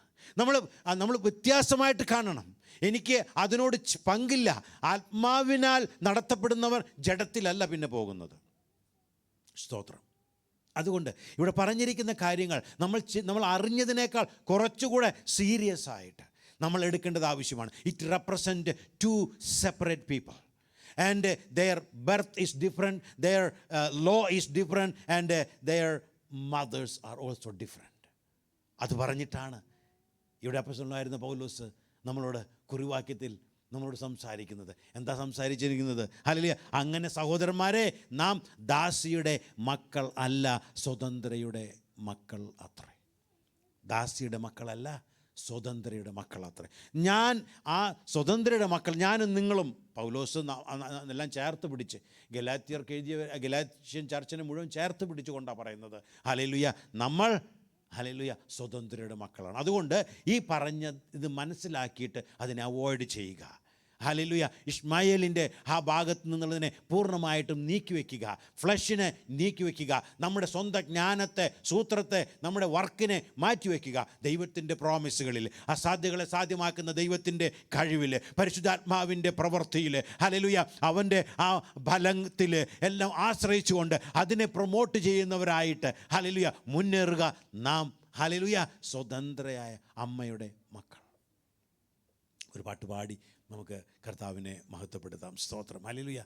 നമ്മൾ വ്യത്യാസമായിട്ട് കാണണം. എനിക്ക് അതിനോട് പങ്കില്ല. ആത്മാവിനാൽ നടത്തപ്പെടുന്നവർ ജഡത്തിലല്ല പിന്നെ പോകുന്നത്. സ്തോത്രം. അതുകൊണ്ട് ഇവിടെ പറഞ്ഞിരിക്കുന്ന കാര്യങ്ങൾ നമ്മൾ അറിഞ്ഞതിനേക്കാൾ കുറച്ചുകൂടെ സീരിയസ് ആയിട്ട് നമ്മൾ എടുക്കേണ്ടത് ആവശ്യമാണ്. It represent two separate people and their birth is different, their law is different and their mothers are also different. അത് പറഞ്ഞിട്ടാണ് ഇവിടെ അപ്പോസ്തലനായിരുന്ന പൗലോസ് നമ്മളോട് കുറിവാക്യത്തിൽ നമ്മളോട് സംസാരിക്കുന്നത്. എന്താ സംസാരിച്ചിരിക്കുന്നത്? ഹല്ലേലൂയ. അങ്ങനെ സഹോദരന്മാരെ, നാം ദാസിയുടെ മക്കൾ അല്ല, സ്വതന്ത്രയുടെ മക്കൾ അത്രേ. ദാസിയുടെ മക്കളല്ല, സ്വതന്ത്രയുടെ മക്കൾ അത്രേ. ഞാൻ ആ സ്വതന്ത്രയുടെ മക്കൾ, ഞാനും നിങ്ങളും. പൗലോസ് എല്ലാം ചേർത്ത് പിടിച്ച് ഗലാത്യർക്ക് എഴുതിയ ഗലാത്യൻ ചർച്ചിനെ മുഴുവൻ ചേർത്ത് പിടിച്ചുകൊണ്ടാണ് പറയുന്നത്. ഹല്ലേലൂയ. നമ്മൾ ഹല്ലേലൂയ സ്വതന്ത്രരുടെ മക്കളാണ്. അതുകൊണ്ട് ഈ പറഞ്ഞ ഇത് മനസ്സിലാക്കിയിട്ട് അതിനെ അവോയ്ഡ് ചെയ്യുക. ഹല്ലേലൂയ. ഇസ്മായേലിൻ്റെ ആ ഭാഗത്ത് നിന്നുള്ളതിനെ പൂർണ്ണമായിട്ടും നീക്കിവെക്കുക. ഫ്ലഷിനെ നീക്കിവെക്കുക. നമ്മുടെ സ്വന്തം ജ്ഞാനത്തെ, സൂത്രത്തെ, നമ്മുടെ വർക്കിനെ മാറ്റിവെക്കുക. ദൈവത്തിൻ്റെ പ്രോമിസുകളിൽ, അസാധ്യങ്ങളെ സാധ്യമാക്കുന്ന ദൈവത്തിൻ്റെ കഴിവിൽ, പരിശുദ്ധാത്മാവിൻ്റെ പ്രവൃത്തിയിൽ, ഹല്ലേലൂയ അവൻ്റെ ആ ഫലത്തിൽ എല്ലാം ആശ്രയിച്ചുകൊണ്ട് അതിനെ പ്രൊമോട്ട് ചെയ്യുന്നവരായിട്ട് ഹല്ലേലൂയ മുന്നേറുക. നാം ഹല്ലേലൂയ സ്വതന്ത്രയായ അമ്മയുടെ മക്കൾ. ഒരു പാട്ട് പാടി നമുക്ക് കർത്താവിനെ മഹത്വപ്പെടുത്താം. സ്തോത്രം. ഹല്ലേലൂയ.